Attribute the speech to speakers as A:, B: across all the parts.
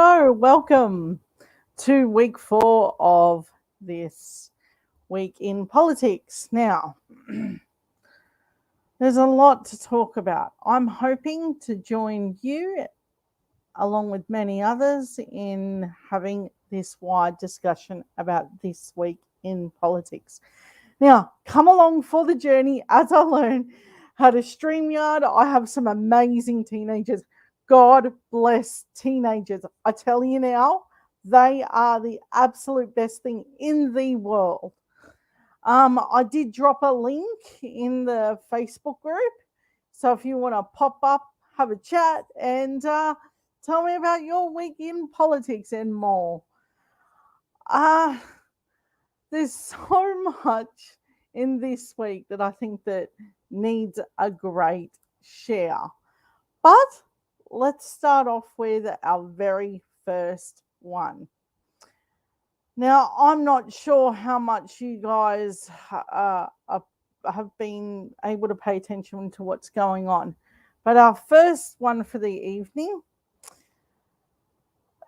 A: Hello, welcome to week 4 of this week in politics. Now, there's a lot to talk about. I'm hoping to join you, along with many others, in having this wide discussion about this week in politics. Now, come along for the journey as I learn how to StreamYard. I have some amazing teenagers. God bless teenagers. I tell you now, they are the absolute best thing in the world. I did drop a link in the Facebook group. So if you want to pop up, have a chat, and tell me about your week in politics and more. Uh, there's so much in this week that I think that needs a great share. But let's start off with our very first one. Now, I'm not sure how much you guys have been able to pay attention to what's going on, but our first one for the evening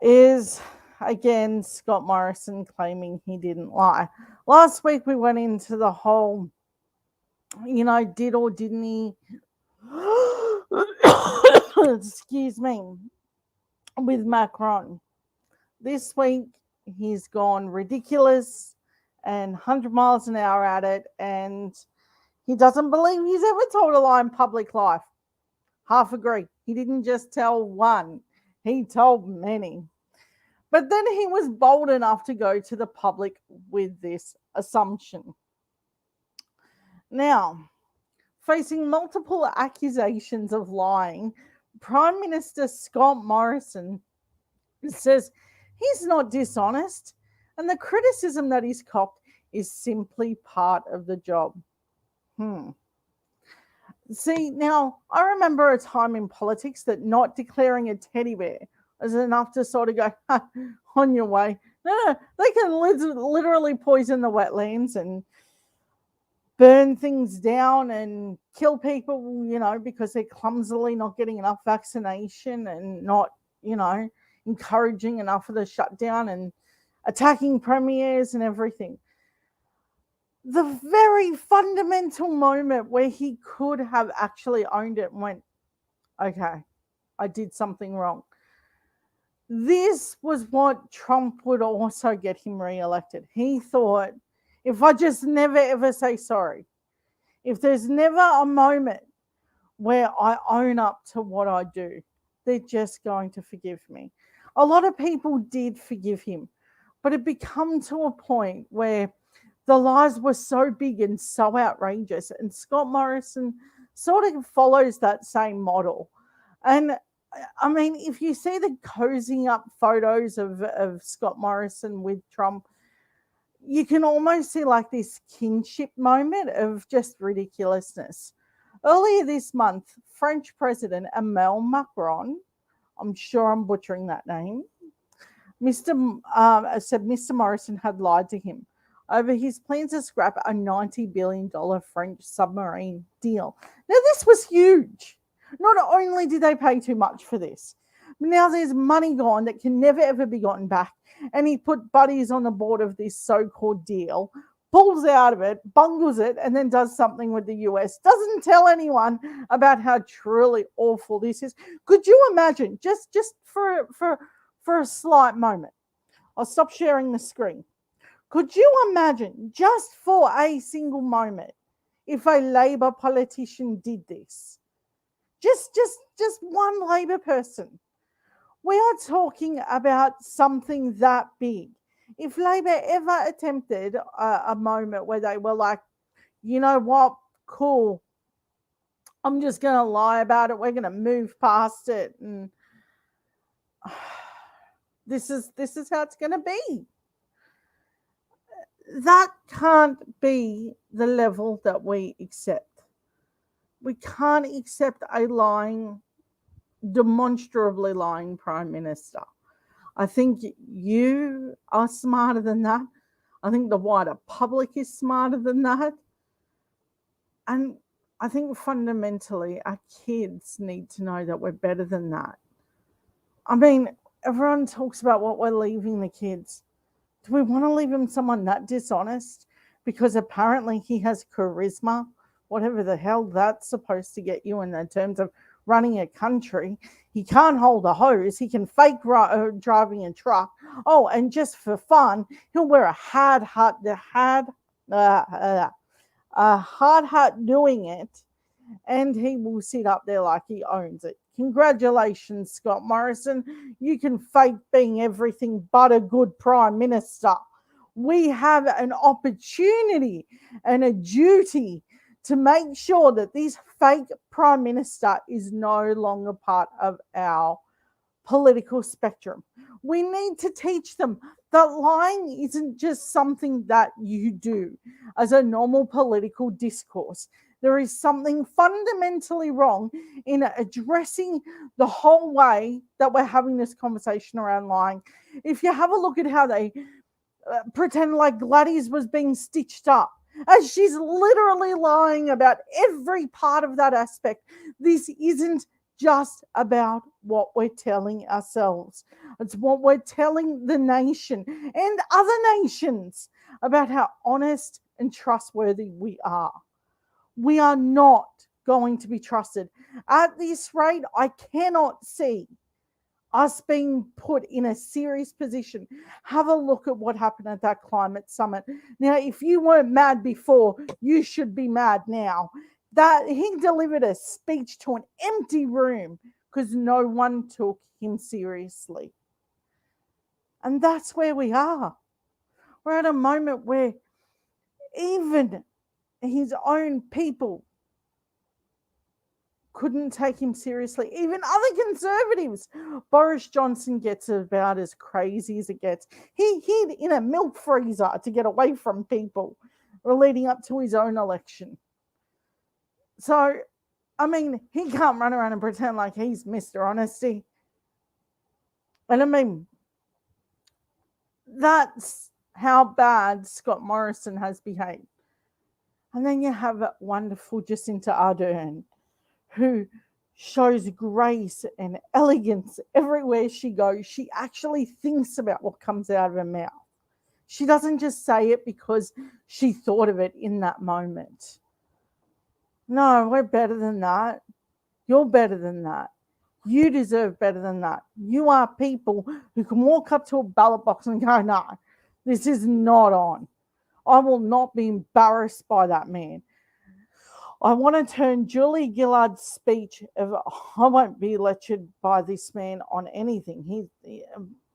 A: is again Scott Morrison claiming he didn't lie. Last week we went into the whole, did or didn't he, excuse me, with Macron. This week he's gone ridiculous and 100 miles an hour at it, and he doesn't believe he's ever told a lie in public life. Half agree. He didn't just tell one, he told many. But then he was bold enough to go to the public with this assumption. Now, facing multiple accusations of lying, Prime Minister Scott Morrison says he's not dishonest, and the criticism that he's copped is simply part of the job. See, now, I remember a time in politics that not declaring a teddy bear was enough to sort of go, on your way. No, they can literally poison the wetlands and burn things down and kill people, because they're clumsily not getting enough vaccination and not, encouraging enough of the shutdown and attacking premiers and everything. The very fundamental moment where he could have actually owned it and went, okay, I did something wrong. This was what Trump would also get him re-elected. He thought, if I just never ever say sorry, if there's never a moment where I own up to what I do, they're just going to forgive me. A lot of people did forgive him, but it became to a point where the lies were so big and so outrageous, and Scott Morrison sort of follows that same model. And I mean, if you see the cozying up photos of Scott Morrison with Trump, you can almost see like this kinship moment of just ridiculousness. Earlier this month, French President Emmanuel Macron, I'm sure I'm butchering that name, said Mr. Morrison had lied to him over his plans to scrap a $90 billion French submarine deal. Now, this was huge. Not only did they pay too much for this, but now there's money gone that can never ever be gotten back. And he put buddies on the board of this so-called deal, pulls out of it, bungles it, and then does something with the US. Doesn't tell anyone about how truly awful this is. Could you imagine, just for a slight moment, I'll stop sharing the screen. Could you imagine, just for a single moment, if a Labour politician did this? Just one Labour person. We are talking about something that big. If Labour ever attempted a moment where they were like, you know what, cool, I'm just going to lie about it, we're going to move past it, and this is how it's going to be. That can't be the level that we accept. We can't accept a demonstrably lying Prime Minister. I think you are smarter than that. I think the wider public is smarter than that. And I think fundamentally our kids need to know that we're better than that. I mean, everyone talks about what we're leaving the kids. Do we want to leave him someone that dishonest? Because apparently he has charisma, whatever the hell that's supposed to get you in the terms of running a country. He can't hold a hose. He can fake driving a truck. Oh, and just for fun, he'll wear a hard hat doing it, and he will sit up there like he owns it. Congratulations, Scott Morrison. You can fake being everything but a good prime minister. We have an opportunity and a duty to make sure that this fake prime minister is no longer part of our political spectrum. We need to teach them that lying isn't just something that you do as a normal political discourse. There is something fundamentally wrong in addressing the whole way that we're having this conversation around lying. If you have a look at how they pretend like Gladys was being stitched up, as she's literally lying about every part of that aspect. This isn't just about what we're telling ourselves. It's what we're telling the nation and other nations about how honest and trustworthy we are. We are not going to be trusted. At this rate, I cannot see us being put in a serious position. Have a look at what happened at that climate summit. Now, if you weren't mad before, you should be mad now. That he delivered a speech to an empty room because no one took him seriously. And that's where we are. We're at a moment where even his own people couldn't take him seriously. Even other Conservatives. Boris Johnson gets about as crazy as it gets. He hid in a milk freezer to get away from people leading up to his own election. So, I mean, he can't run around and pretend like he's Mr. Honesty. And I mean, that's how bad Scott Morrison has behaved. And then you have that wonderful Jacinda Ardern, who shows grace and elegance everywhere she goes. She actually thinks about what comes out of her mouth. She doesn't just say it because she thought of it in that moment. No, we're better than that. You're better than that. You deserve better than that. You are people who can walk up to a ballot box and go, no, this is not on. I will not be embarrassed by that man. I want to turn Julie Gillard's speech of I won't be lectured by this man on anything. He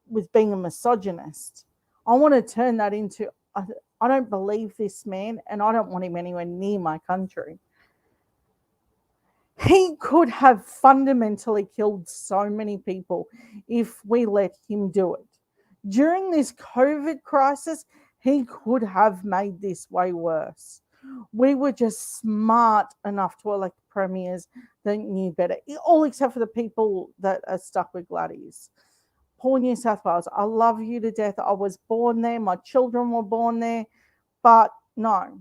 A: with being a misogynist. I want to turn that into I don't believe this man and I don't want him anywhere near my country. He could have fundamentally killed so many people if we let him do it. During this COVID crisis, he could have made this way worse. We were just smart enough to elect premiers that knew better, all except for the people that are stuck with Gladys. Poor New South Wales, I love you to death. I was born there, my children were born there, but no.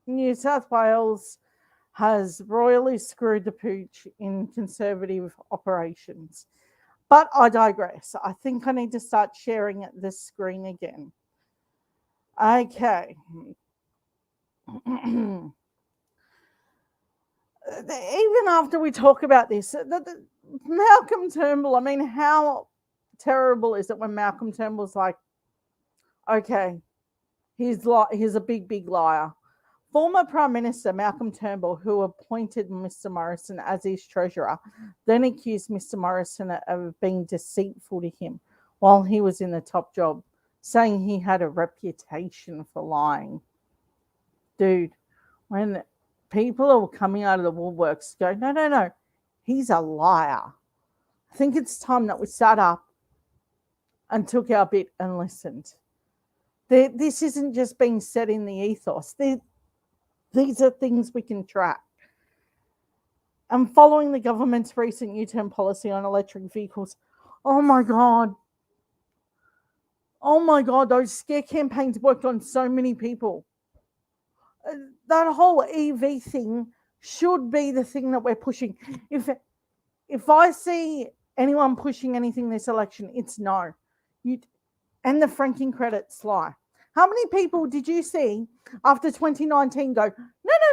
A: New South Wales has royally screwed the pooch in Conservative operations. But I digress. I think I need to start sharing the screen again. Okay. Even after we talk about this, Malcolm Turnbull, I mean, how terrible is it when Malcolm Turnbull's like, okay, he's a big, big liar. Former Prime Minister Malcolm Turnbull, who appointed Mr. Morrison as his treasurer, then accused Mr. Morrison of being deceitful to him while he was in the top job, saying he had a reputation for lying. Dude, when people are coming out of the woodworks go, no, he's a liar. I think it's time that we sat up and took our bit and listened. This isn't just being said in the ethos. These are things we can track. And following the government's recent U-turn policy on electric vehicles, oh my God, those scare campaigns worked on so many people. That whole EV thing should be the thing that we're pushing. If I see Anyone pushing anything this election, it's no. And the franking credits lie. How many people did you see after 2019 go,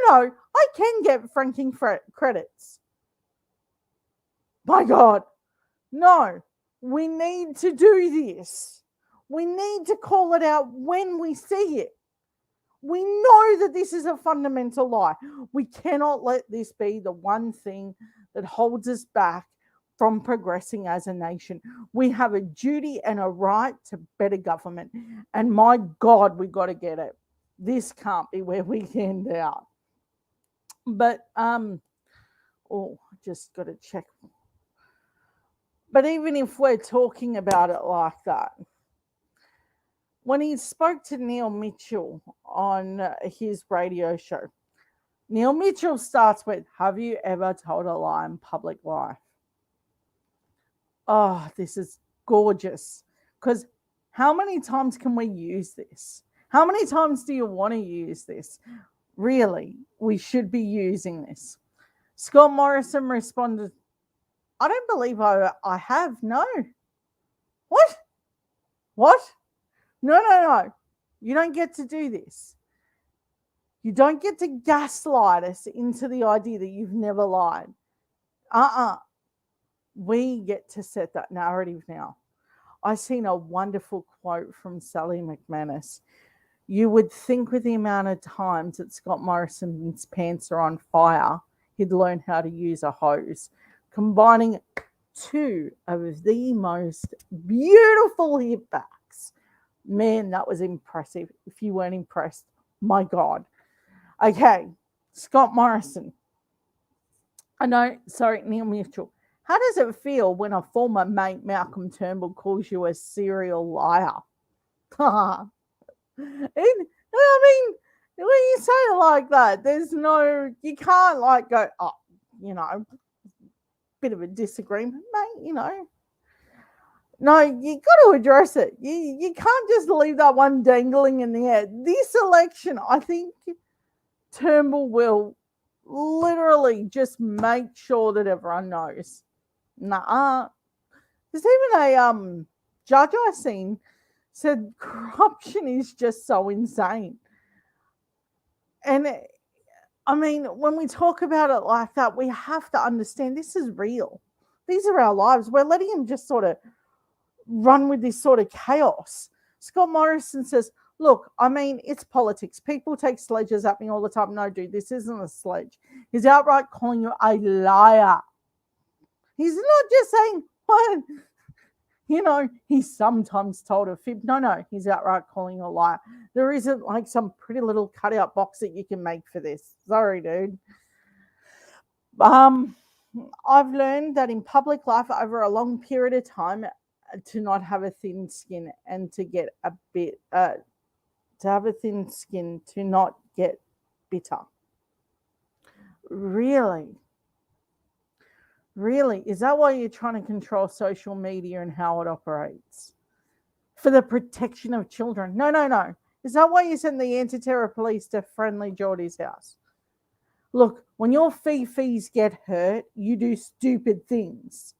A: no, I can get franking credits? My God, no, we need to do this. We need to call it out when we see it. We know that this is a fundamental lie. We cannot let this be the one thing that holds us back from progressing as a nation. We have a duty and a right to better government. And my God, we got to get it. This can't be where we end out. But, just got to check. But even if we're talking about it like that, when he spoke to Neil Mitchell on his radio show, Neil Mitchell starts with, have you ever told a lie in public life? Oh, this is gorgeous. Because how many times can we use this? How many times do you want to use this? Really, we should be using this. Scott Morrison responded, I don't believe I have. No. What? No. You don't get to do this. You don't get to gaslight us into the idea that you've never lied. We get to set that narrative now. I seen a wonderful quote from Sally McManus. You would think with the amount of times that Scott Morrison's pants are on fire, he'd learn how to use a hose, combining two of the most beautiful hip backs. Man, that was impressive. If you weren't impressed, my God. Okay, Scott Morrison. Neil Mitchell. How does it feel when a former mate, Malcolm Turnbull, calls you a serial liar? When you say it like that, you can't like go, bit of a disagreement, mate, No, you got to address it. You can't just leave that one dangling in the air. This election, I think Turnbull will literally just make sure that everyone knows. There's even a judge I seen said corruption is just so insane. And when we talk about it like that, we have to understand this is real. These are our lives. We're letting him just sort of run with this sort of chaos. Scott Morrison says, look, it's politics. People take sledges at me all the time. No, dude, this isn't a sledge. He's outright calling you a liar. He's not just saying, what? He's sometimes told a fib. No, he's outright calling you a liar. There isn't like some pretty little cutout box that you can make for this. Sorry, dude. I've learned that in public life over a long period of time to not have a thin skin and to get a bit, to have a thin skin, to not get bitter. Really? Is that why you're trying to control social media and how it operates? For the protection of children? No. Is that why you send the anti-terror police to Friendly Geordie's house? Look, when your fifis get hurt, you do stupid things.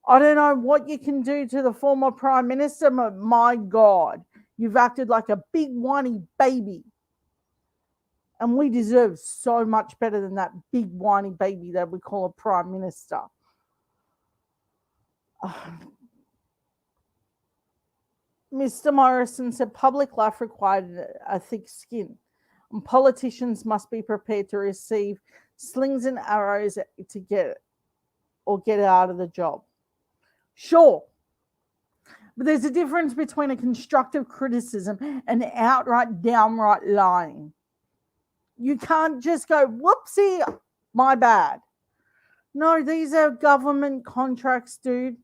A: I don't know what you can do to the former Prime Minister, but my God, you've acted like a big whiny baby. And we deserve so much better than that big whiny baby that we call a Prime Minister. Mr. Morrison said public life required a thick skin. And politicians must be prepared to receive slings and arrows to get out of the job. Sure. But there's a difference between a constructive criticism and outright, downright lying. You can't just go, whoopsie, my bad. No, these are government contracts, dude.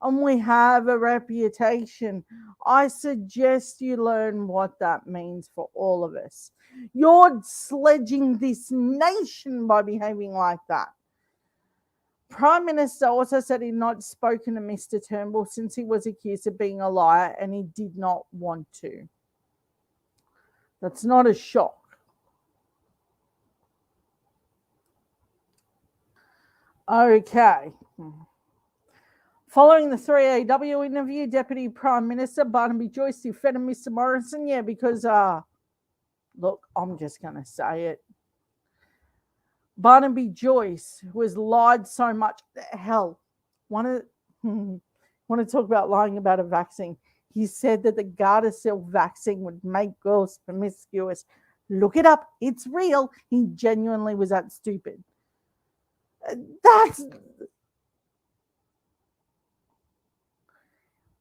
A: And we have a reputation. I suggest you learn what that means for all of us. You're sledging this nation by behaving like that. Prime Minister also said he'd not spoken to Mr. Turnbull since he was accused of being a liar and he did not want to. That's not a shock. Okay. Following the 3AW interview, Deputy Prime Minister Barnaby Joyce defended Mr. Morrison. Yeah, because, look, I'm just going to say it. Barnaby Joyce, who has lied so much, hell, want to talk about lying about a vaccine. He said that the Gardasil vaccine would make girls promiscuous. Look it up. It's real. He genuinely was that stupid.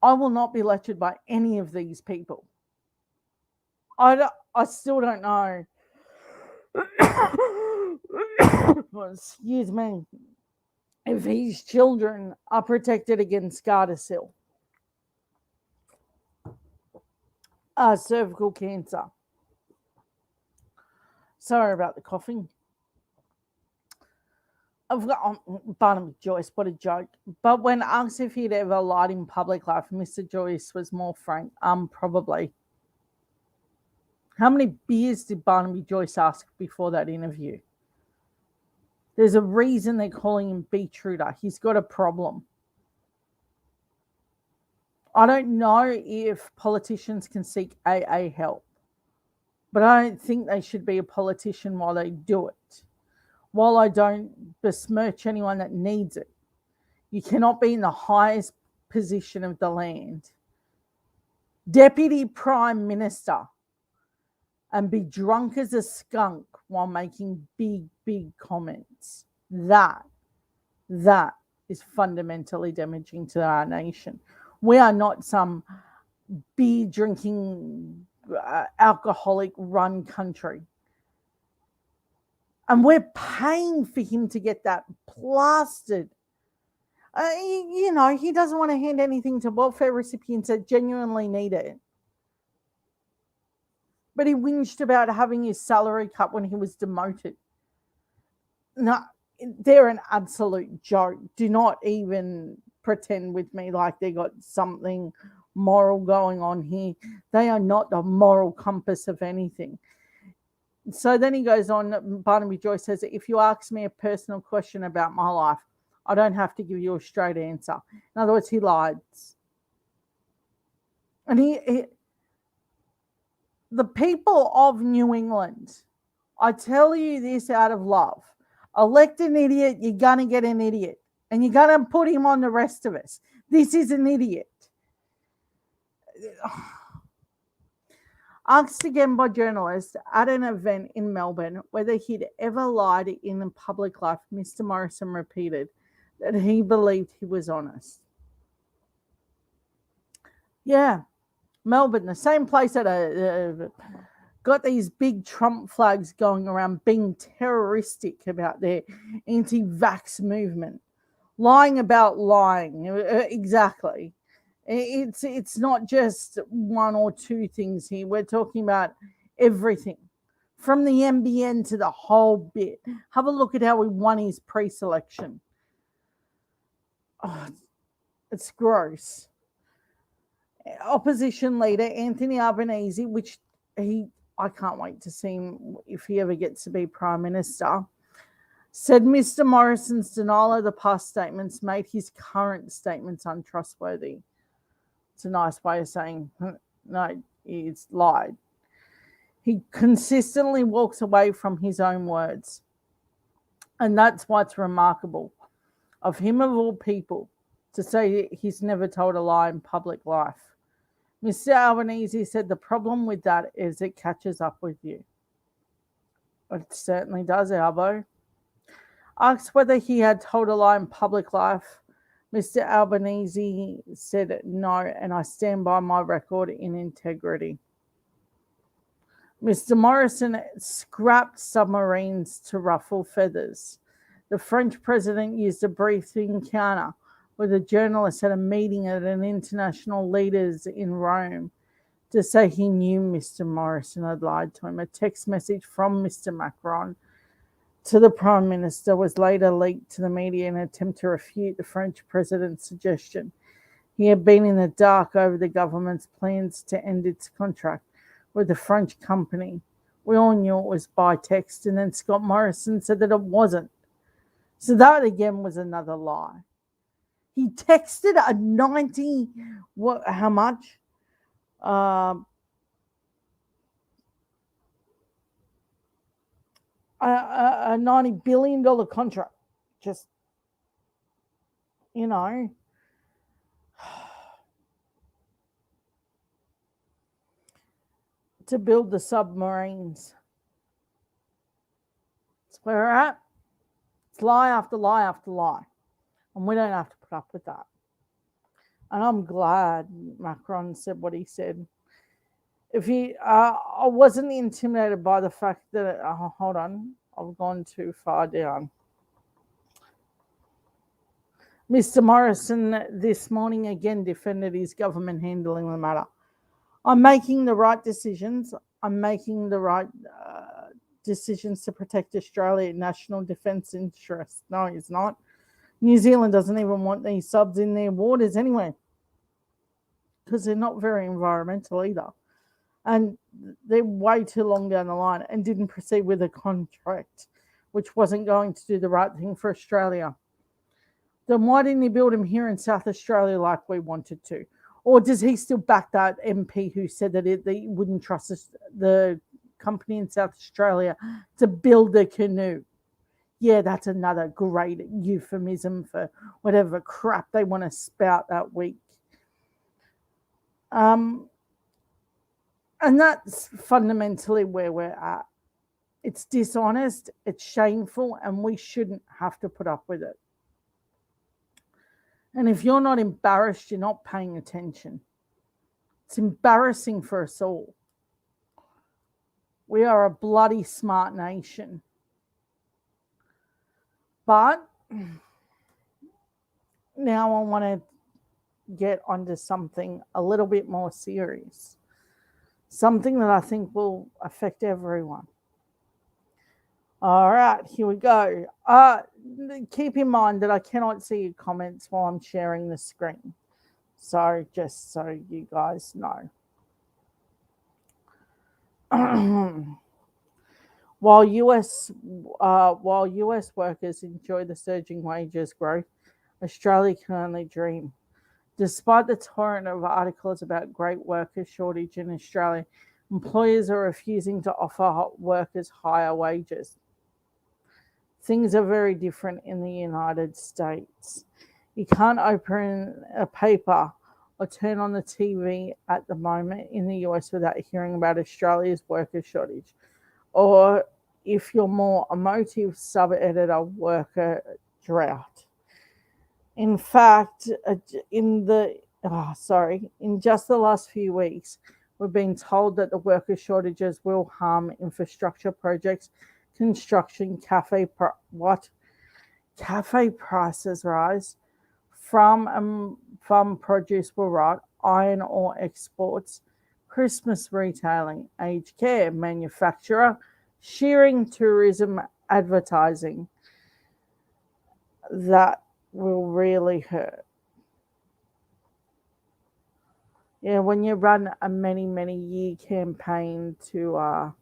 A: I will not be lectured by any of these people. I still don't know. Excuse me. If his children are protected against Gardasil, cervical cancer. Sorry about the coughing. I've got Barnaby Joyce, what a joke. But when asked if he'd ever lied in public life, Mr. Joyce was more frank. Probably. How many beers did Barnaby Joyce ask before that interview? There's a reason they're calling him Beetruder. He's got a problem. I don't know if politicians can seek AA help, but I don't think they should be a politician while they do it. While I don't besmirch anyone that needs it, you cannot be in the highest position of the land, Deputy Prime Minister, and be drunk as a skunk while making big comments. That is fundamentally damaging to our nation. We are not some beer drinking, alcoholic run country. And we're paying for him to get that plastered. He doesn't want to hand anything to welfare recipients that genuinely need it. But he whinged about having his salary cut when he was demoted. No, they're an absolute joke. Do not even pretend with me like they got something moral going on here. They are not the moral compass of anything. So then he goes on, Barnaby Joyce says, if you ask me a personal question about my life, I don't have to give you a straight answer. In other words, he lied. And the people of New England, I tell you this out of love, elect an idiot, you're going to get an idiot. And you're going to put him on the rest of us. This is an idiot. Asked again by journalists at an event in Melbourne whether he'd ever lied in public life, Mr. Morrison repeated that he believed he was honest. Yeah, Melbourne, the same place that got these big Trump flags going around being terroristic about their anti-vax movement. Lying about lying, exactly. It's not just one or two things here. We're talking about everything, from the NBN to the whole bit. Have a look at how he won his pre-selection. Oh, it's gross. Opposition leader Anthony Albanese, I can't wait to see him if he ever gets to be Prime Minister, said Mr. Morrison's denial of the past statements made his current statements untrustworthy. It's a nice way of saying, no, he's lied. He consistently walks away from his own words. And that's what's remarkable of him, of all people, to say he's never told a lie in public life. Mr. Albanese said the problem with that is it catches up with you. It certainly does, Albo. Asked whether he had told a lie in public life, Mr. Albanese said no, and I stand by my record in integrity. Mr. Morrison scrapped submarines to ruffle feathers. The French president used a brief encounter with a journalist at a meeting at an international leaders in Rome to say he knew Mr. Morrison had lied to him. A text message from Mr. Macron to the Prime Minister was later leaked to the media in an attempt to refute the French president's suggestion. He had been in the dark over the government's plans to end its contract with the French company. We all knew it was by text, and then Scott Morrison said that it wasn't. So that again was another lie. He texted a 90, what, how much? A $90 billion contract. Just, you know, to build the submarines. That's where we're at. It's lie after lie after lie. And we don't have to put up with that. And I'm glad Macron said what he said. If he, I wasn't intimidated by the fact that, hold on, I've gone too far down. Mr. Morrison this morning again defended his government handling the matter. I'm making the right decisions. I'm making the right decisions to protect Australia's national defence interests. No, he's not. New Zealand doesn't even want these subs in their waters anyway, because they're not very environmental either. And they're way too long down the line and didn't proceed with a contract which wasn't going to do the right thing for Australia. Then why didn't he build them here in South Australia like we wanted to? Or does he still back that MP who said that he wouldn't trust the company in South Australia to build a canoe? Yeah, that's another great euphemism for whatever crap they want to spout that week. And that's fundamentally where we're at. It's dishonest, it's shameful, and we shouldn't have to put up with it. And if you're not embarrassed, you're not paying attention. It's embarrassing for us all. We are a bloody smart nation. But now I want to get onto something a little bit more serious. Something that I think will affect everyone. All right, here we go. Keep in mind that I cannot see your comments while I'm sharing the screen. So just so you guys know. While US workers enjoy the surging wages growth, Australia can only dream. Despite the torrent of articles about great worker shortage in Australia, employers are refusing to offer workers higher wages. Things are very different in the United States. You can't open a paper or turn on the TV at the moment in the US without hearing about Australia's worker shortage. Or if you're more emotive, sub-editor, worker drought. In fact, in just the last few weeks, we've been told that the worker shortages will harm infrastructure projects, construction, cafe prices rise, farm produce will rot, iron ore exports, Christmas retailing, aged care, manufacturer, shearing, tourism, advertising. That will really hurt. Yeah, when you run a many year campaign to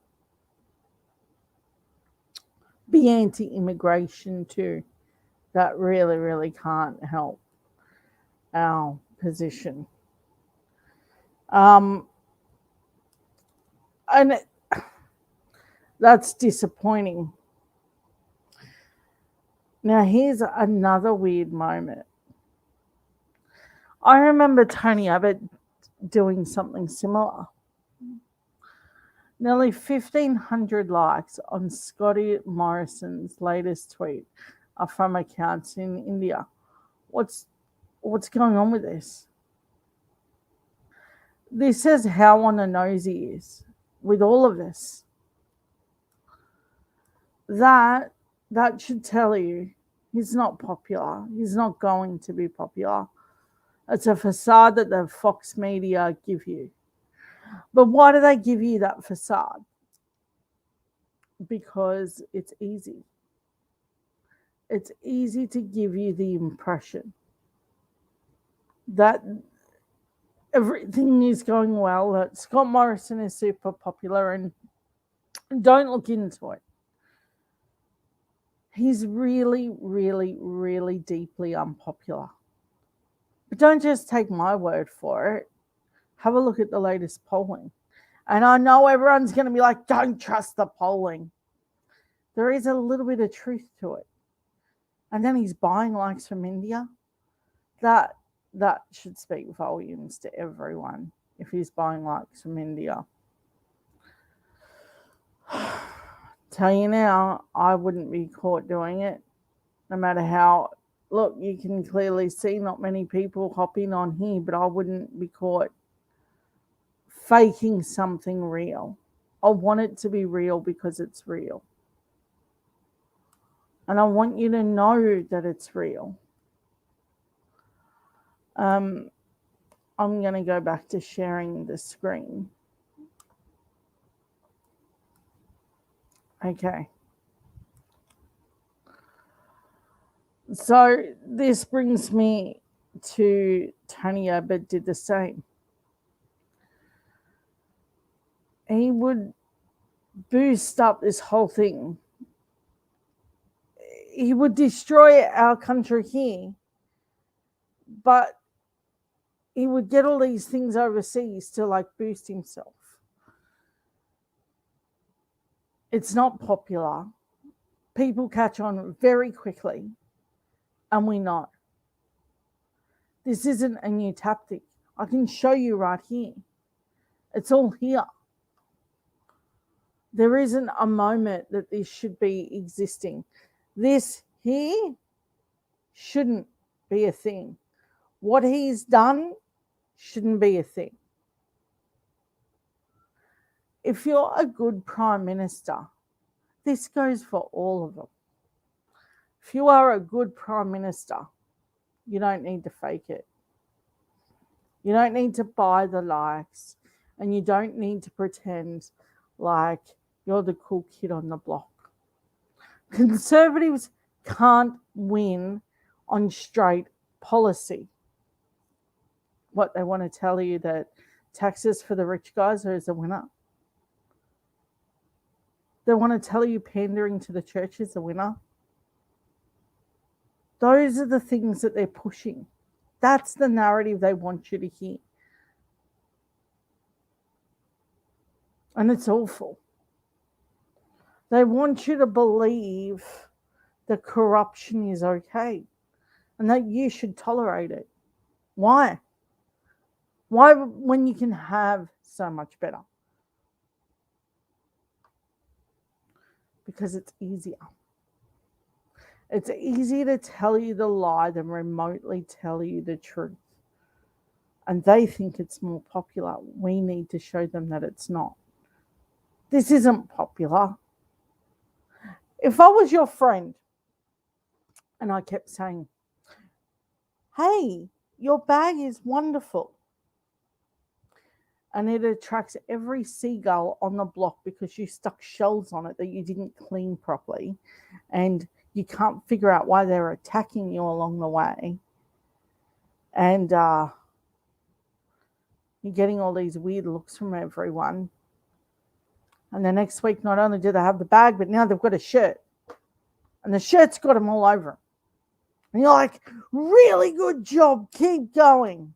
A: be anti-immigration too, that really can't help our position. And that's disappointing. Now, here's another weird moment. I remember Tony Abbott doing something similar. Nearly 1,500 likes on Scotty Morrison's latest tweet are from accounts in India. What's going on with this? This says how on the nose he is with all of this. That should tell you he's not popular. He's not going to be popular. It's a facade that the Fox media give you. But why do they give you that facade? Because it's easy. It's easy to give you the impression that everything is going well, that Scott Morrison is super popular, and don't look into it. He's really deeply unpopular. But don't just take my word for it. Have a look at the latest polling. And I know everyone's going to be like, don't trust the polling. There is a little bit of truth to it. And then he's buying likes from India. That should speak volumes to everyone if he's buying likes from India. Tell you now, I wouldn't be caught doing it, no matter how. Look, you can clearly see not many people hopping on here, but I wouldn't be caught faking something real. I want it to be real because it's real. And I want you to know that it's real. I'm going to go back to sharing the screen. Okay. So this brings me to Tony Abbott did the same. He would boost up this whole thing. He would destroy our country here, but he would get all these things overseas to like boost himself. It's not popular. People catch on very quickly, and we know. This isn't a new tactic. I can show you right here. It's all here. There isn't a moment that this should be existing. This here shouldn't be a thing. What he's done shouldn't be a thing. If you're a good prime minister, this goes for all of them. If you are a good prime minister, you don't need to fake it. You don't need to buy the likes, and you don't need to pretend like you're the cool kid on the block. Conservatives can't win on straight policy. What, they want to tell you that taxes for the rich guys are a winner? They want to tell you pandering to the church is a winner? Those are the things that they're pushing. That's the narrative they want you to hear. And it's awful. They want you to believe that corruption is okay and that you should tolerate it. Why? Why when you can have so much better? Because it's easier. It's easier to tell you the lie than remotely tell you the truth. And they think it's more popular. We need to show them that it's not. This isn't popular. If I was your friend and I kept saying, hey, your bag is wonderful, and it attracts every seagull on the block because you stuck shells on it that you didn't clean properly, and you can't figure out why they're attacking you along the way, and you're getting all these weird looks from everyone. And the next week, not only do they have the bag, but now they've got a shirt. And the shirt's got them all over. And you're like, really good job, keep going.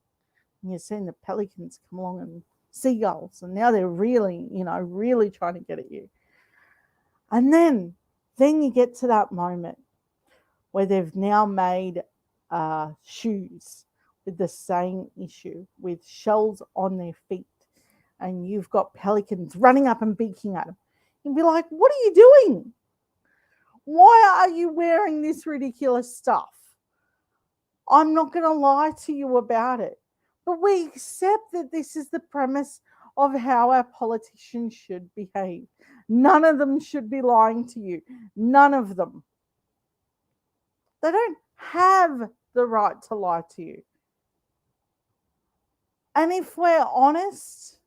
A: And you're seeing the pelicans come along and seagulls. And now they're really, really trying to get at you. And then you get to that moment where they've now made shoes with the same issue, with shells on their feet. And you've got pelicans running up and beaking at them. You'd be like, what are you doing? Why are you wearing this ridiculous stuff? I'm not going to lie to you about it. But we accept that this is the premise of how our politicians should behave. None of them should be lying to you. None of them. They don't have the right to lie to you. And if we're honest,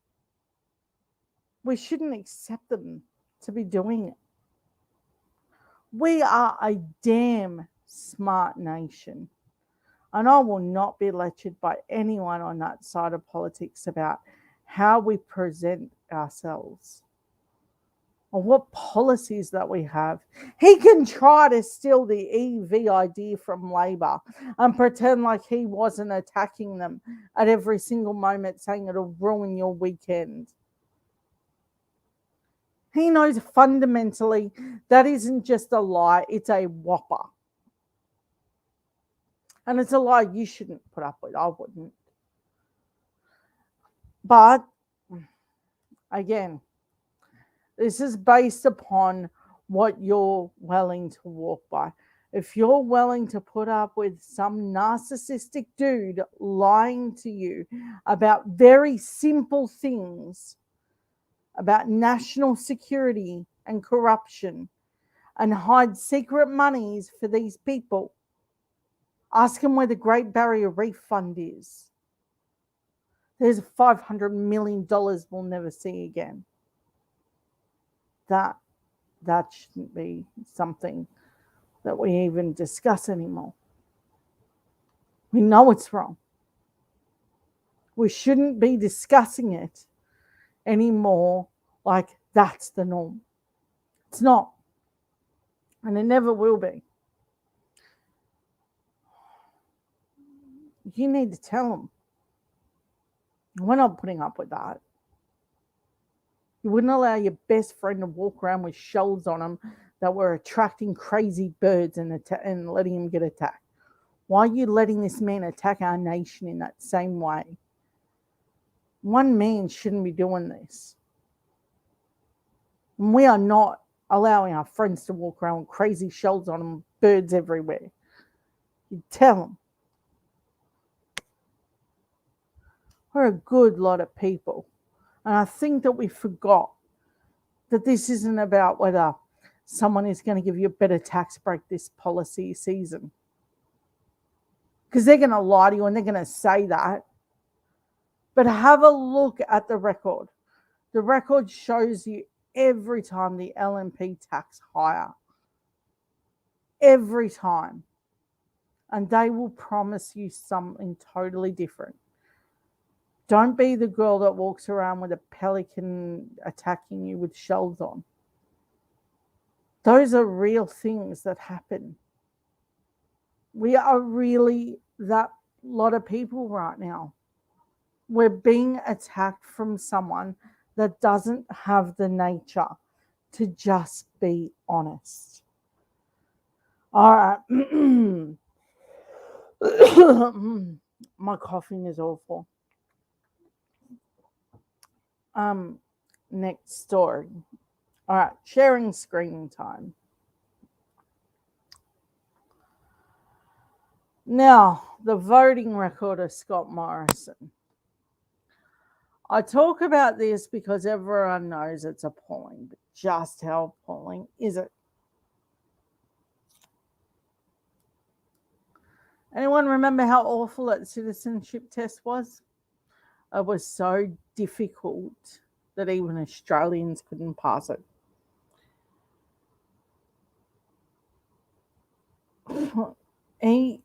A: we shouldn't accept them to be doing it. We are a damn smart nation. And I will not be lectured by anyone on that side of politics about how we present ourselves. or what policies that we have. He can try to steal the EV idea from Labor and pretend like he wasn't attacking them at every single moment, saying it'll ruin your weekend. He knows fundamentally that isn't just a lie, it's a whopper. And it's a lie you shouldn't put up with. I wouldn't. But again, this is based upon what you're willing to walk by. If you're willing to put up with some narcissistic dude lying to you about very simple things, about national security and corruption, and hide secret monies for these people, ask them where the Great Barrier Reef Fund is. There's $500 million we'll never see again. That shouldn't be something that we even discuss anymore. We know it's wrong. We shouldn't be discussing it anymore like that's the norm. It's not. And it never will be. You need to tell them. We're not putting up with that. You wouldn't allow your best friend to walk around with shells on them that were attracting crazy birds and letting him get attacked. Why are you letting this man attack our nation in that same way? One man shouldn't be doing this. And we are not allowing our friends to walk around with crazy shells on them, birds everywhere. You tell them. We're a good lot of people. And I think that we forgot that this isn't about whether someone is going to give you a better tax break this policy season. Because they're going to lie to you and they're going to say that. But have a look at the record. The record shows you every time the LNP tax higher. Every time. And they will promise you something totally different. Don't be the girl that walks around with a pelican attacking you with shells on. Those are real things that happen. We are really that lot of people right now. We're being attacked from someone that doesn't have the nature to just be honest. All right. My coughing is awful. Next story. All right, sharing screen time. Now, the voting record of Scott Morrison. I talk about this because everyone knows it's appalling, but just how appalling is it? Anyone remember how awful that citizenship test was? It was so difficult that even Australians couldn't pass it. He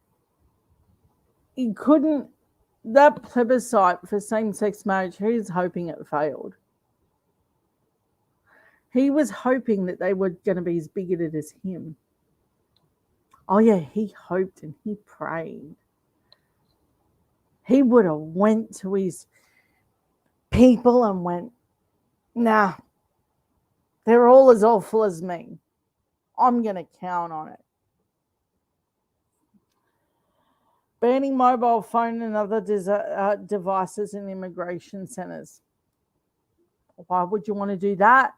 A: couldn't, that plebiscite for same-sex marriage, he was hoping it failed. He was hoping that they were going to be as bigoted as him. Oh yeah, he hoped and he prayed. He would have went to his people and went, nah, they're all as awful as me. I'm going to count on it. Banning mobile phone and other devices in immigration centres. Why would you want to do that?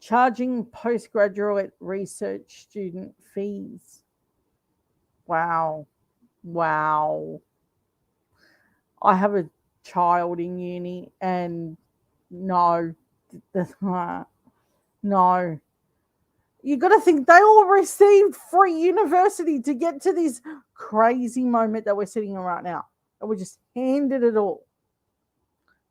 A: Charging postgraduate research student fees. Wow. I have a child in uni and no. You got to think they all received free university to get to this crazy moment that we're sitting in right now. And we just handed it all.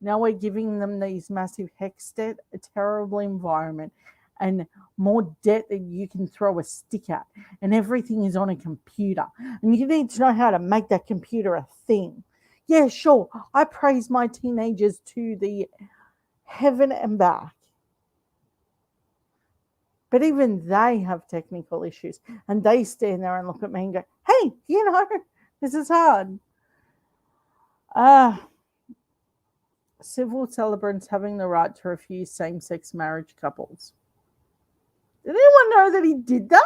A: Now we're giving them these massive HECS debt, a terrible environment, and more debt than you can throw a stick at. And everything is on a computer. And you need to know how to make that computer a thing. Yeah, sure. I praise my teenagers to the heaven and back. But even they have technical issues, and they stand there and look at me and go, hey, this is hard. Civil celebrants having the right to refuse same-sex marriage couples. Did anyone know that he did that?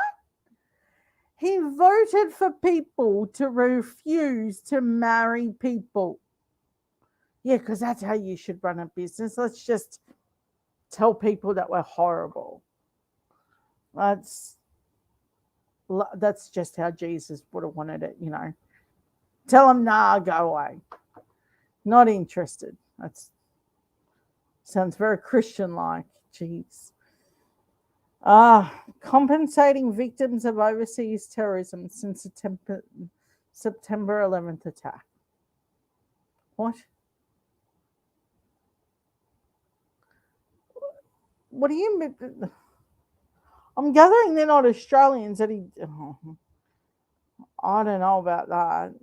A: He voted for people to refuse to marry people. Yeah, because that's how you should run a business. Let's just tell people that we're horrible. That's just how Jesus would have wanted it, Tell them, nah, go away. Not interested. That sounds very Christian-like. Jeez. Compensating victims of overseas terrorism since September 11th attack. What? What do you mean? I'm gathering they're not Australians that he... Oh, I don't know about that.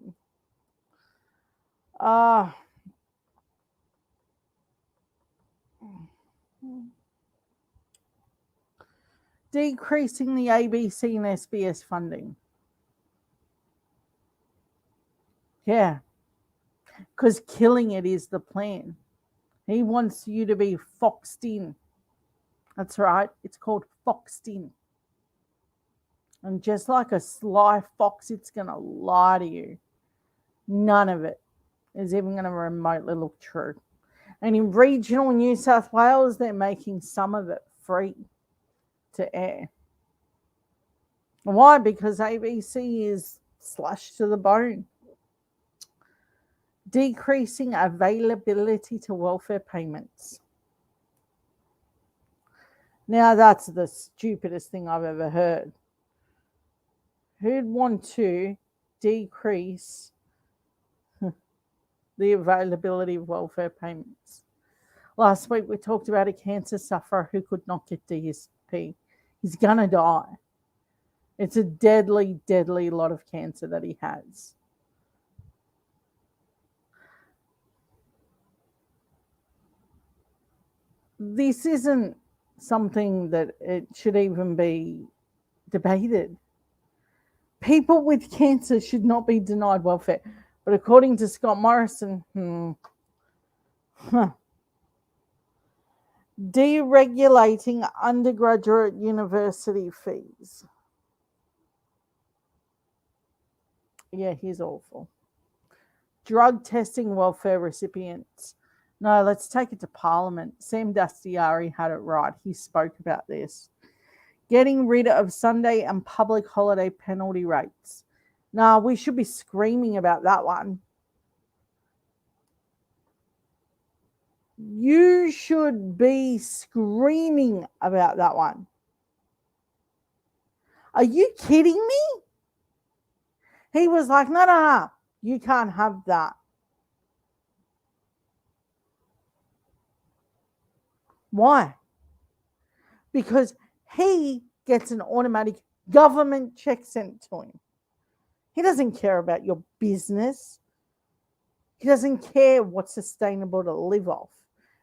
A: Decreasing the ABC and SBS funding. Yeah. Because killing it is the plan. He wants you to be foxed in. That's right. It's called foxed in. And just like a sly fox, it's going to lie to you. None of it is even going to remotely look true. And in regional New South Wales, they're making some of it free to air. Why? Because ABC is slashed to the bone. Decreasing availability to welfare payments. Now, that's the stupidest thing I've ever heard. Who'd want to decrease the availability of welfare payments? Last week, we talked about a cancer sufferer who could not get DSP. He's going to die. It's a deadly, deadly lot of cancer that he has. This isn't something that it should even be debated. People with cancer should not be denied welfare. But according to Scott Morrison, deregulating undergraduate university fees. Yeah, he's awful. Drug testing welfare recipients. No, let's take it to Parliament. Sam Dastyari had it right. He spoke about this. Getting rid of Sunday and public holiday penalty rates. Now, we should be screaming about that one. You should be screaming about that one. Are you kidding me? He was like, no, you can't have that. Why? Because he gets an automatic government check sent to him. He doesn't care about your business. He doesn't care what's sustainable to live off.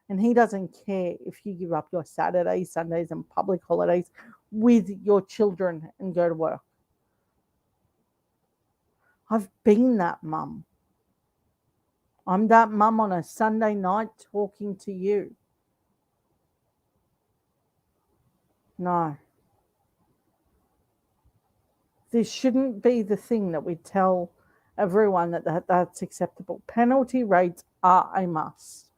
A: And he doesn't care if you give up your Saturdays, Sundays, and public holidays with your children and go to work. I've been that mum. I'm that mum on a Sunday night talking to you. No. This shouldn't be the thing that we tell everyone that's acceptable. Penalty rates are a must.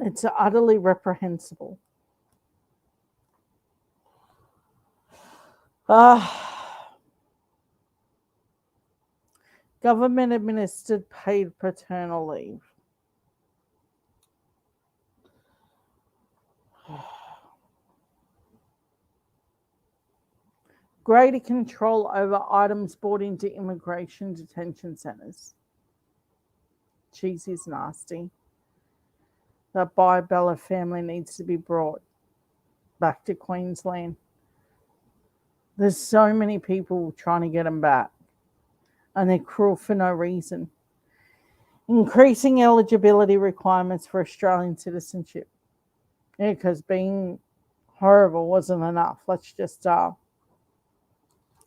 A: It's utterly reprehensible. Government administered paid paternal leave. Greater control over items brought into immigration detention centres. Jeez, he's nasty. That Biabella family needs to be brought back to Queensland. There's so many people trying to get them back, and they're cruel for no reason. Increasing eligibility requirements for Australian citizenship. Yeah, because being horrible wasn't enough. Let's just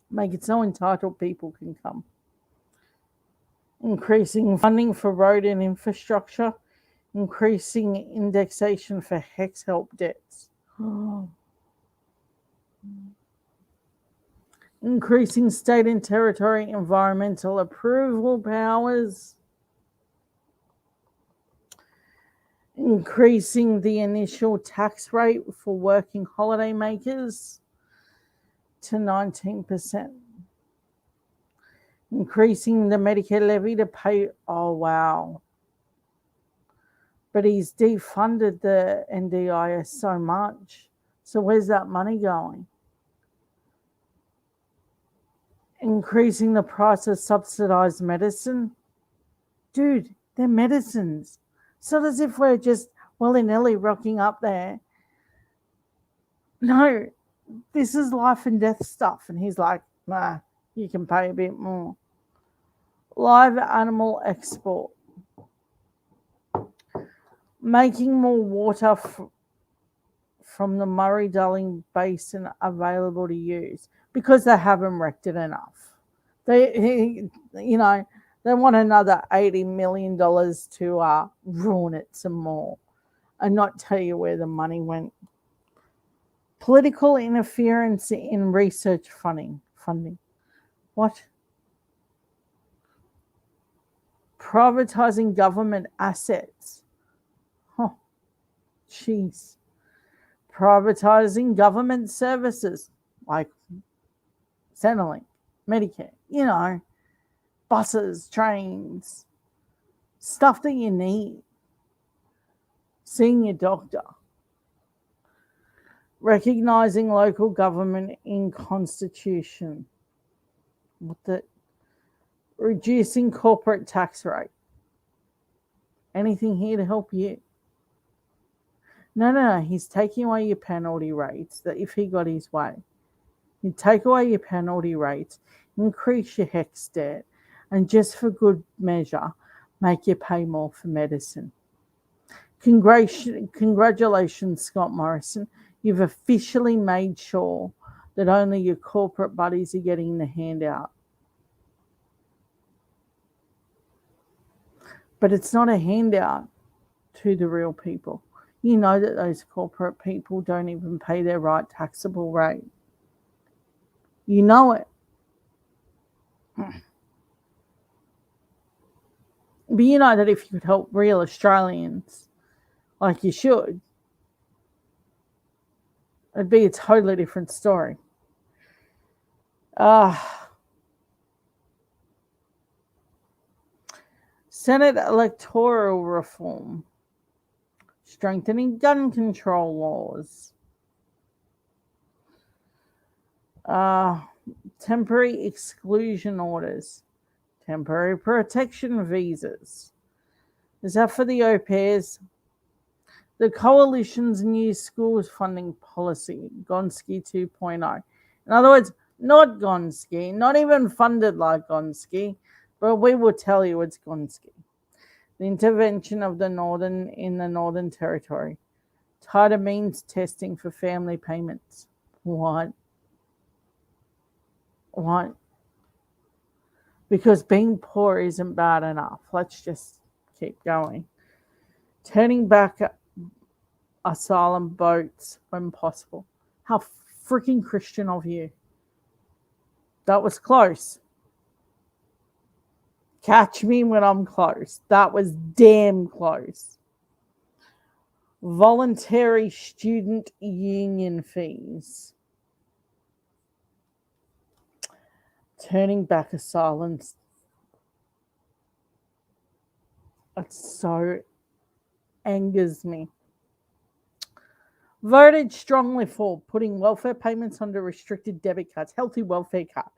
A: make it so entitled people can come. Increasing funding for road and infrastructure. Increasing indexation for HEX help debts. Increasing state and territory environmental approval powers. Increasing the initial tax rate for working holiday makers to 19%. Increasing the Medicare levy to pay. Oh, wow. But he's defunded the NDIS so much. So where's that money going? Increasing the price of subsidized medicine. Dude, they're medicines. So as if we're just willy-nilly rocking up there. No, this is life and death stuff. And he's like, nah, you can pay a bit more. Live animal export. Making more water from the Murray-Darling Basin available to use because they haven't wrecked it enough. They want another $80 million to ruin it some more and not tell you where the money went. Political interference in research funding. What? Privatizing government assets. Oh, jeez. Privatizing government services like Centrelink, Medicare, buses, trains, stuff that you need. Seeing your doctor. Recognizing local government in constitution. Reducing corporate tax rate. Anything here to help you? No. He's taking away your penalty rates. That if he got his way, he'd take away your penalty rates, increase your HEX debt, and just for good measure, make you pay more for medicine. Congratulations, Scott Morrison. You've officially made sure that only your corporate buddies are getting the handout. But it's not a handout to the real people. You know that those corporate people don't even pay their right taxable rate. You know it. But you know that if you could help real Australians, like you should, it'd be a totally different story. Senate electoral reform. Strengthening gun control laws. Temporary exclusion orders. Temporary protection visas. Is that for the au pairs? The coalition's new schools funding policy, Gonski 2.0. In other words, not Gonski, not even funded like Gonski, but we will tell you it's Gonski. The intervention of the Northern Territory. Tighter means testing for family payments. What? Because being poor isn't bad enough. Let's just keep going. Turning back asylum boats when possible. How freaking Christian of you. That was close. Catch me when I'm close. That was damn close. Voluntary student union fees. Turning back asylums. It so angers me. Voted strongly for putting welfare payments under restricted debit cards, healthy welfare card,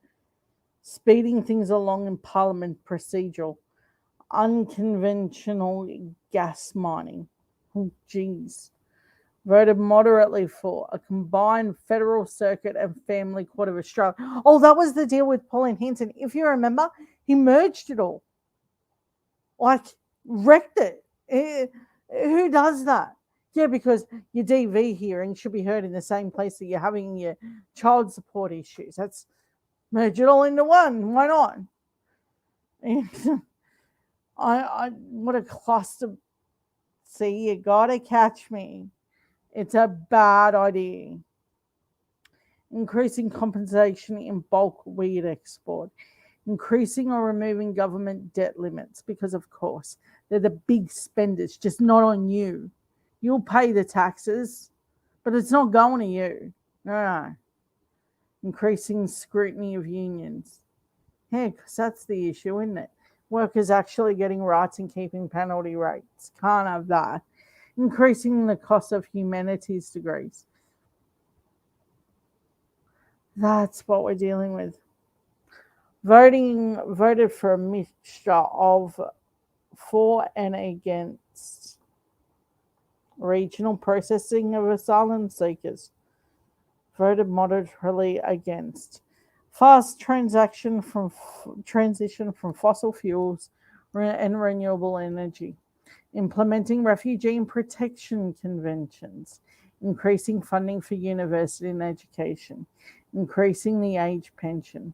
A: speeding things along in Parliament procedural, unconventional gas mining. Oh, geez. Voted moderately for a combined Federal Circuit and Family Court of Australia. Oh, that was the deal with Pauline Hanson. If you remember, he merged it all. Like, wrecked it. Who does that? Yeah, because your DV hearing should be heard in the same place that you're having your child support issues. That's merge it all into one. Why not? I what a cluster. See, you gotta catch me. It's a bad idea. Increasing compensation in bulk weed export, increasing or removing government debt limits, because of course they're the big spenders, just not on you. You'll pay the taxes, but it's not going to you. No. Increasing scrutiny of unions. Yeah, because that's the issue, isn't it? Workers actually getting rights and keeping penalty rates. Can't have that. Increasing the cost of humanities degrees. That's what we're dealing with. Voted for a mixture of for and against regional processing of asylum seekers. Voted moderately against fast transition from fossil fuels and renewable energy, implementing refugee and protection conventions, increasing funding for university and education, increasing the age pension,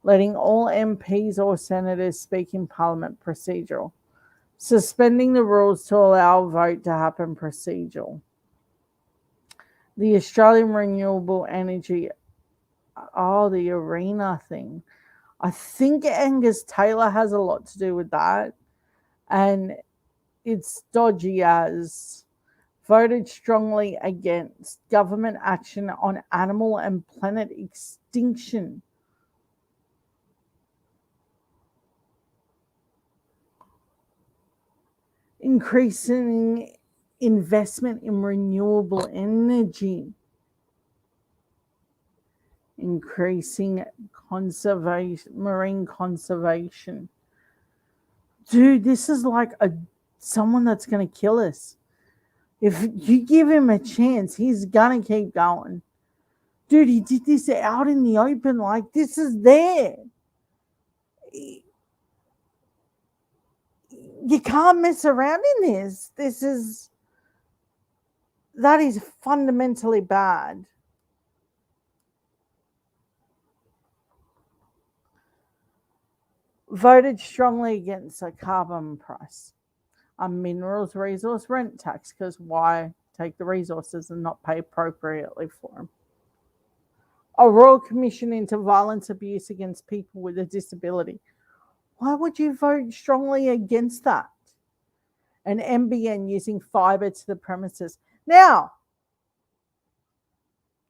A: letting all MPs or senators speak in Parliament procedural, suspending the rules to allow a vote to happen procedural. The Australian Renewable Energy, the ARENA thing. I think Angus Taylor has a lot to do with that. And it's dodgy as voted strongly against government action on animal and planet extinction. Increasing investment in renewable energy. Increasing marine conservation. Dude, this is like someone that's going to kill us. If you give him a chance, he's going to keep going. Dude, he did this out in the open. Like, this is there. You can't mess around in this. That is fundamentally bad. Voted strongly against a carbon price, a minerals resource rent tax, because why take the resources and not pay appropriately for them? A royal commission into violence abuse against people with a disability. Why would you vote strongly against that? An NBN using fibre to the premises. Now,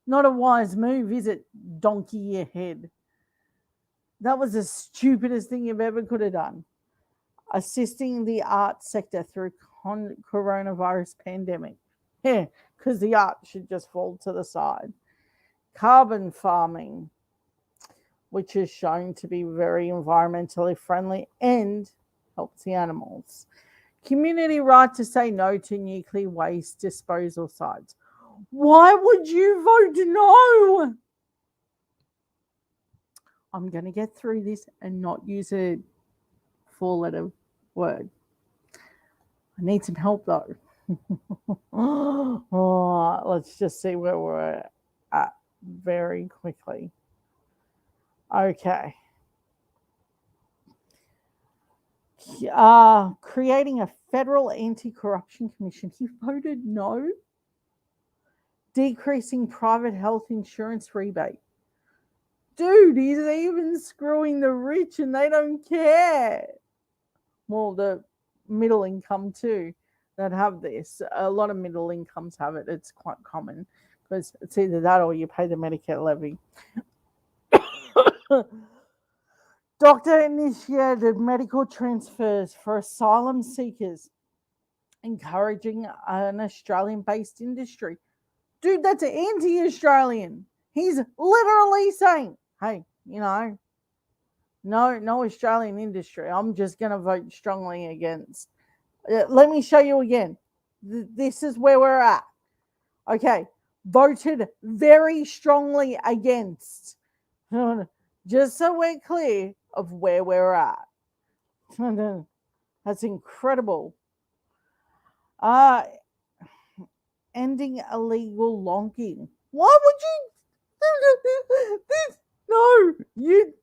A: not a wise move, is it? Donkey your head. That was the stupidest thing you've ever could have done. Assisting the art sector through coronavirus pandemic. Yeah, because the art should just fall to the side. Carbon farming, which is shown to be very environmentally friendly and helps the animals. Community right to say no to nuclear waste disposal sites. Why would you vote no? I'm going to get through this and not use a four-letter word. I need some help though. Let's just see where we're at very quickly. Okay. Creating a federal anti-corruption commission. He voted no. Decreasing private health insurance rebate. Dude, he's even screwing the rich and they don't care. Well, the middle income too that have this. A lot of middle incomes have it. It's quite common because it's either that or you pay the Medicare levy. Doctor initiated medical transfers for asylum seekers, encouraging an Australian based industry. Dude, that's anti Australian. He's literally saying, hey, no Australian industry. I'm just going to vote strongly against. Let me show you again. This is where we're at. Okay. Voted very strongly against. Just so we're clear of where we're at. That's incredible. Uh, Ending illegal logging. Why would you? No, you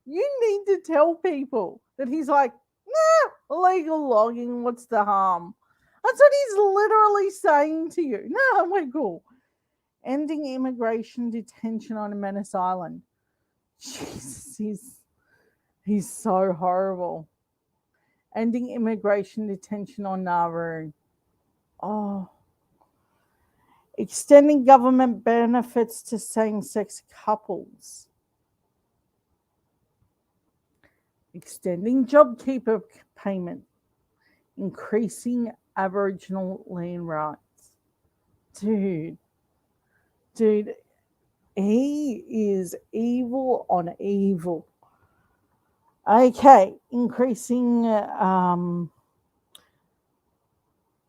A: need to tell people that he's like, nah, illegal logging. What's the harm? That's what he's literally saying to you. No, we're cool. Ending immigration detention on Manus Island. Jesus, he's so horrible. Ending immigration detention on Nauru. Oh, extending government benefits to same-sex couples. Extending JobKeeper payment. Increasing Aboriginal land rights. Dude, he is evil on evil. Okay, increasing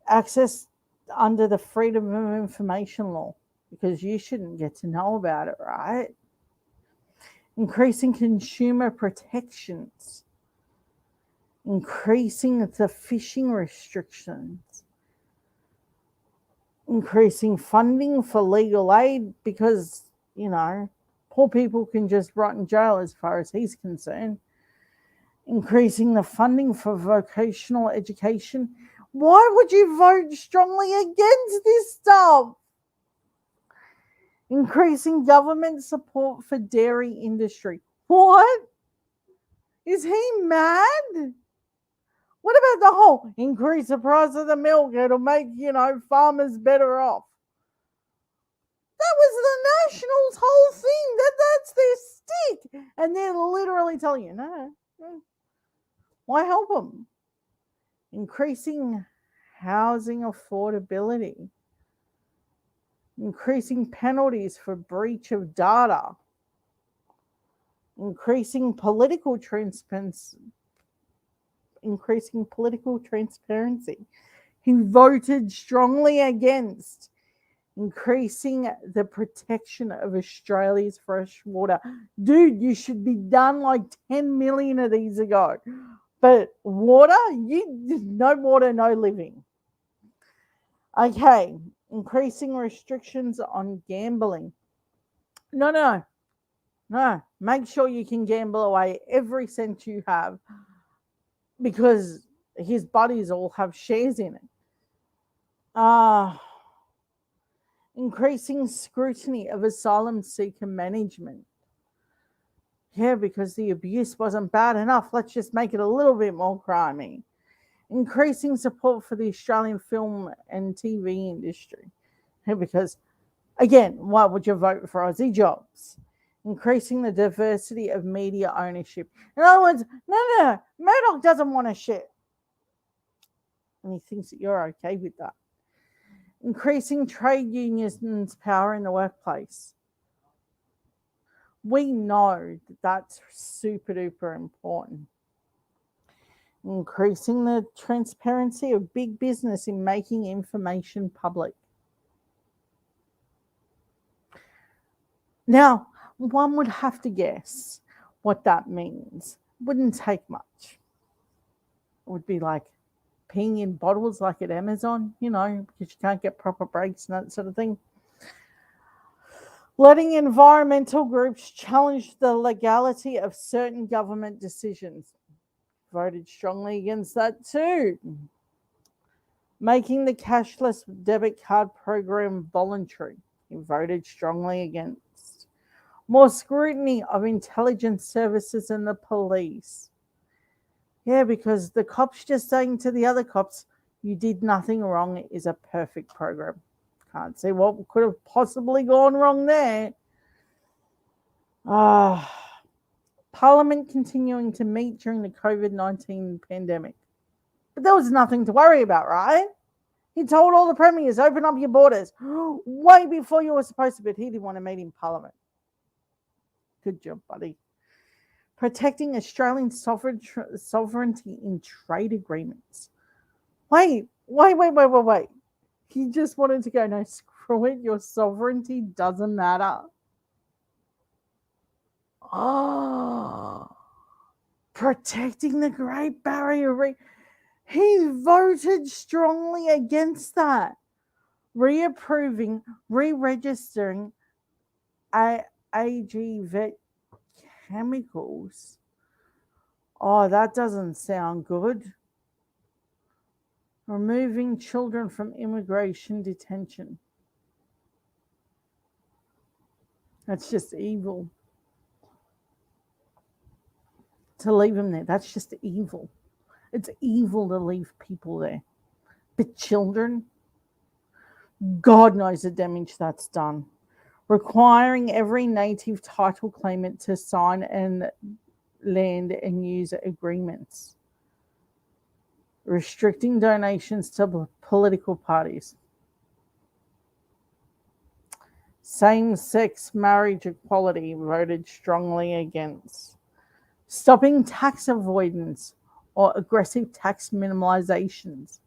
A: access under the Freedom of Information Law, because you shouldn't get to know about it, right? Increasing consumer protections. Increasing the fishing restrictions. Increasing funding for legal aid because, poor people can just rot in jail as far as he's concerned. Increasing the funding for vocational education. Why would you vote strongly against this stuff? Increasing government support for dairy industry. What? Is he mad? What about the whole increase the price of the milk? It'll make, farmers better off. That was the Nationals' whole thing. That's their stick. And they're literally telling you, no. Why help them? Increasing housing affordability. Increasing penalties for breach of data. Increasing political transparency. He voted strongly against increasing the protection of Australia's fresh water. Dude, you should be done like 10 million of these ago. But water, no water, no living. Okay, increasing restrictions on gambling. No. Make sure you can gamble away every cent you have, because his buddies all have shares in it. Increasing scrutiny of asylum seeker management. Yeah, because the abuse wasn't bad enough. Let's just make it a little bit more crimey. Increasing support for the Australian film and TV industry. Yeah, because, again, why would you vote for Aussie jobs? Increasing the diversity of media ownership. In other words, no, Murdoch doesn't want to share. And he thinks that you're okay with that. Increasing trade unions' power in the workplace. We know that that's super duper important. Increasing the transparency of big business in making information public. Now, one would have to guess what that means. Wouldn't take much. It would be like peeing in bottles like at Amazon, because you can't get proper breaks and that sort of thing. Letting environmental groups challenge the legality of certain government decisions. Voted strongly against that too. Making the cashless debit card program voluntary. He voted strongly against. More scrutiny of intelligence services and the police. Yeah, because the cops just saying to the other cops, you did nothing wrong, is a perfect program. Can't see what could have possibly gone wrong there. Parliament continuing to meet during the COVID-19 pandemic. But there was nothing to worry about, right? He told all the premiers, open up your borders way before you were supposed to, but he didn't want to meet in Parliament. Good job, buddy. Protecting Australian sovereignty in trade agreements. Wait. He just wanted to go, no, screw it, your sovereignty doesn't matter. Protecting the Great Barrier Reef. He voted strongly against that, reapproving, re-registering AG chemicals. Oh, that doesn't sound good. Removing children from immigration detention. That's just evil. To leave them there, that's just evil. It's evil to leave people there. But children, God knows the damage that's done. Requiring every native title claimant to sign and land and use agreements. Restricting donations to political parties. Same-sex marriage equality, voted strongly against. Stopping tax avoidance or aggressive tax minimizations.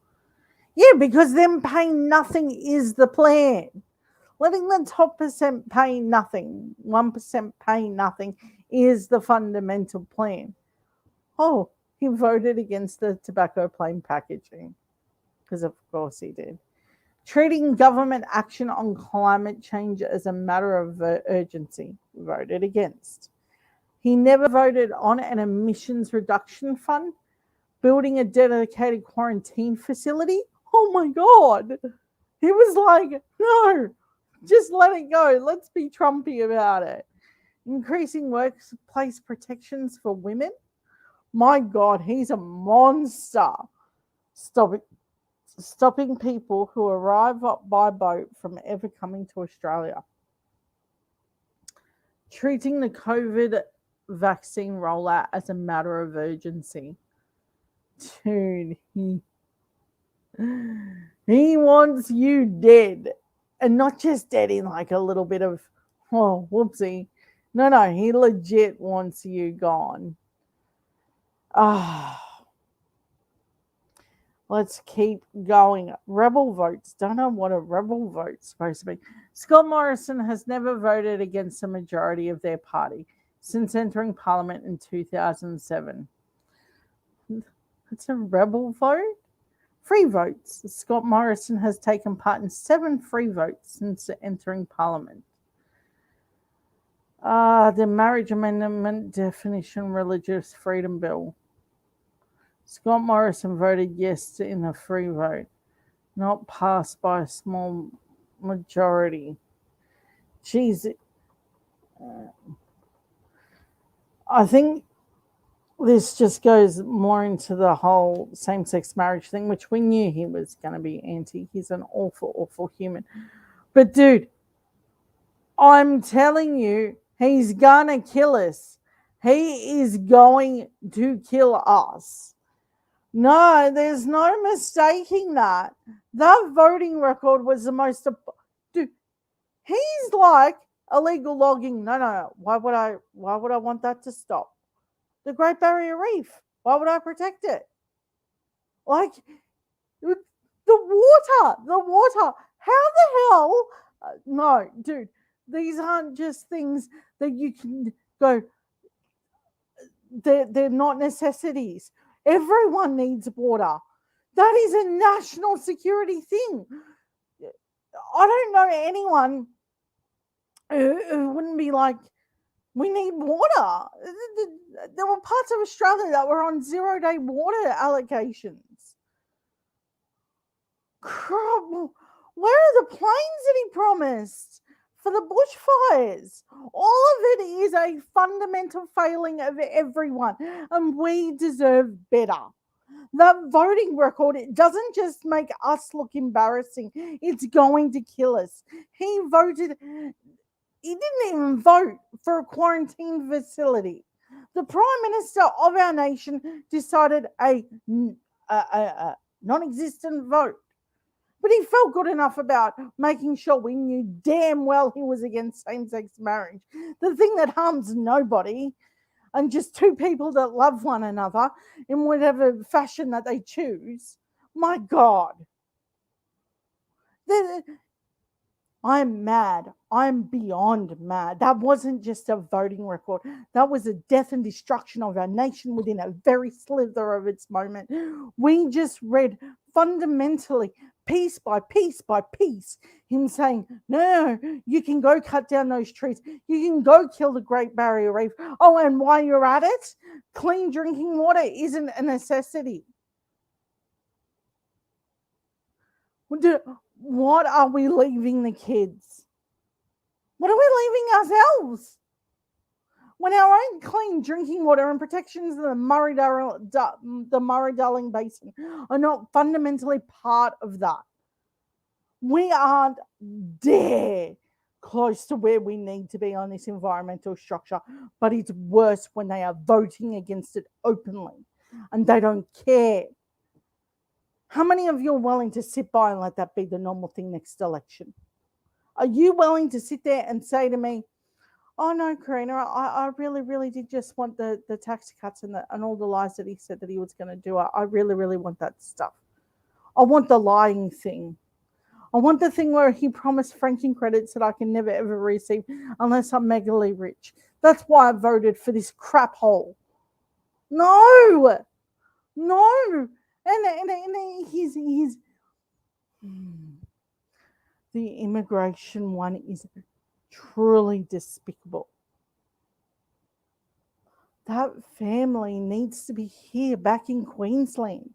A: Yeah, because them paying nothing is the plan. Letting the top percent pay nothing, 1% pay nothing is the fundamental plan. Oh, he voted against the tobacco plain packaging. Because of course he did. Treating government action on climate change as a matter of urgency. Voted against. He never voted on an emissions reduction fund, building a dedicated quarantine facility. Oh my God. He was like, no, just let it go. Let's be Trumpy about it. Increasing workplace protections for women. My God, he's a monster. Stopping people who arrive by boat from ever coming to Australia. Treating the COVID vaccine rollout as a matter of urgency. Dude, he wants you dead. And not just dead in like a little bit of, oh, whoopsie. No, he legit wants you gone. Let's keep going. Rebel votes. Don't know what a rebel vote's supposed to be. Scott Morrison has never voted against the majority of their party since entering Parliament in 2007. It's a rebel vote? Free votes. Scott Morrison has taken part in 7 free votes since entering Parliament. The Marriage Amendment Definition Religious Freedom Bill. Scott Morrison voted yes in the free vote, not passed by a small majority. Jeez. I think this just goes more into the whole same-sex marriage thing, which we knew he was going to be anti. He's an awful, awful human. But dude, I'm telling you, he's going to kill us. He is going to kill us. No, there's no mistaking that. That voting record was the most... Dude, he's like illegal logging. No. Why would I want that to stop? The Great Barrier Reef. Why would I protect it? Like, the water. How the hell? No, dude, these aren't just things that you can go, they're not necessities. Everyone needs water. That is a national security thing. I don't know anyone who wouldn't be like, we need water. There were parts of Australia that were on 0-day water allocations. Where are the planes that he promised for the bushfires? All of it is a fundamental failing of everyone, and we deserve better. That voting record, it doesn't just make us look embarrassing, it's going to kill us. He didn't even vote for a quarantine facility. The Prime Minister of our nation decided a non-existent vote. But he felt good enough about making sure we knew damn well he was against same-sex marriage. The thing that harms nobody, and just 2 people that love one another in whatever fashion that they choose. My God. I'm mad. I'm beyond mad. That wasn't just a voting record. That was a death and destruction of our nation within a very slither of its moment. We just read fundamentally, piece by piece by piece, him saying, no, you can go cut down those trees. You can go kill the Great Barrier Reef. Oh, and while you're at it, clean drinking water isn't a necessity. What are we leaving the kids? What are we leaving ourselves? When our own clean drinking water and protections of the Murray-Darling Basin are not fundamentally part of that, we aren't there close to where we need to be on this environmental structure. But it's worse when they are voting against it openly and they don't care. How many of you are willing to sit by and let that be the normal thing next election? Are you willing to sit there and say to me, oh no, Karina, I really, really did just want the tax cuts and all the lies that he said that he was going to do. I really, really want that stuff. I want the lying thing. I want the thing where he promised franking credits that I can never ever receive unless I'm megally rich. That's why I voted for this crap hole. No. And he's the immigration one is truly despicable. That family needs to be here back in Queensland.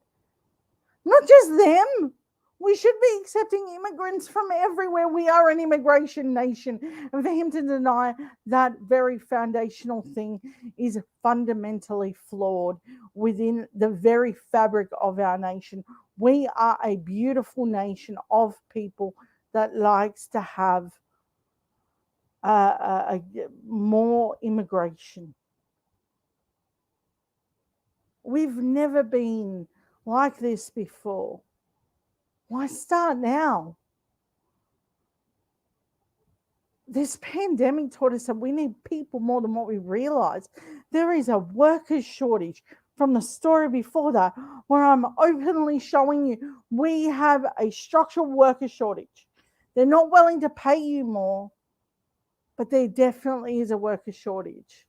A: Not just them. We should be accepting immigrants from everywhere. We are an immigration nation. And for him to deny that very foundational thing is fundamentally flawed within the very fabric of our nation. We are a beautiful nation of people that likes to have more immigration. We've never been like this before. Why start now? This pandemic taught us that we need people more than what we realize. There is a workers' shortage. From the story before that, where I'm openly showing you we have a structural worker shortage. They're not willing to pay you more, but there definitely is a worker shortage.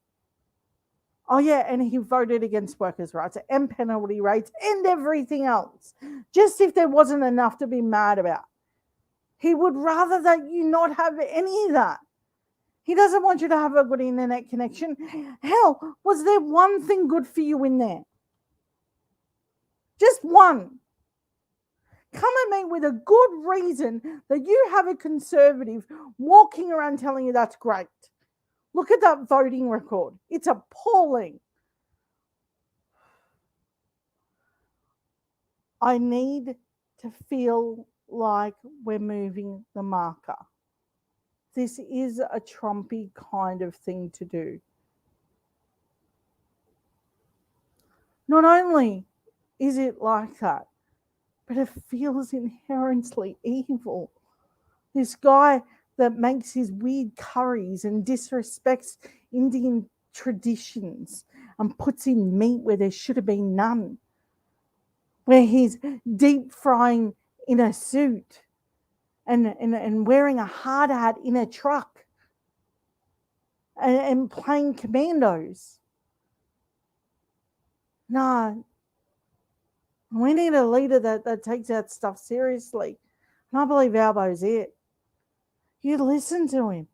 A: Oh yeah, and he voted against workers' rights and penalty rates and everything else. Just if there wasn't enough to be mad about. He would rather that you not have any of that. He doesn't want you to have a good internet connection. Hell, was there one thing good for you in there? Just one. Come at me with a good reason that you have a conservative walking around telling you that's great. Look at that voting record. It's appalling. I need to feel like we're moving the marker. This is a Trumpy kind of thing to do. Not only is it like that, but it feels inherently evil. This guy that makes his weird curries and disrespects Indian traditions and puts in meat where there should have been none. Where he's deep frying in a suit and wearing a hard hat in a truck and playing commandos. Nah, we need a leader that takes that stuff seriously. And I believe Albo's it. You listen to him.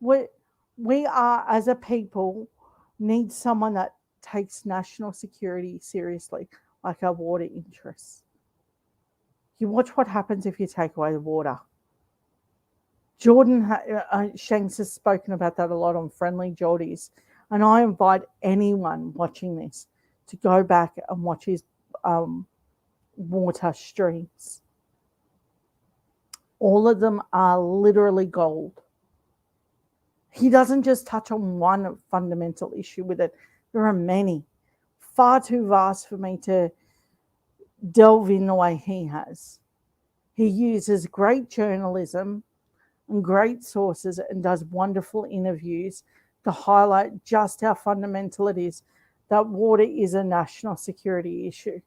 A: We are, as a people, need someone that takes national security seriously, like our water interests. You watch what happens if you take away the water. Jordan Shanks has spoken about that a lot on Friendly Geordies, and I invite anyone watching this to go back and watch his water streams. All of them are literally gold. He doesn't just touch on one fundamental issue with it. There are many, far too vast for me to delve in the way he has. He uses great journalism and great sources and does wonderful interviews to highlight just how fundamental it is that water is a national security issue.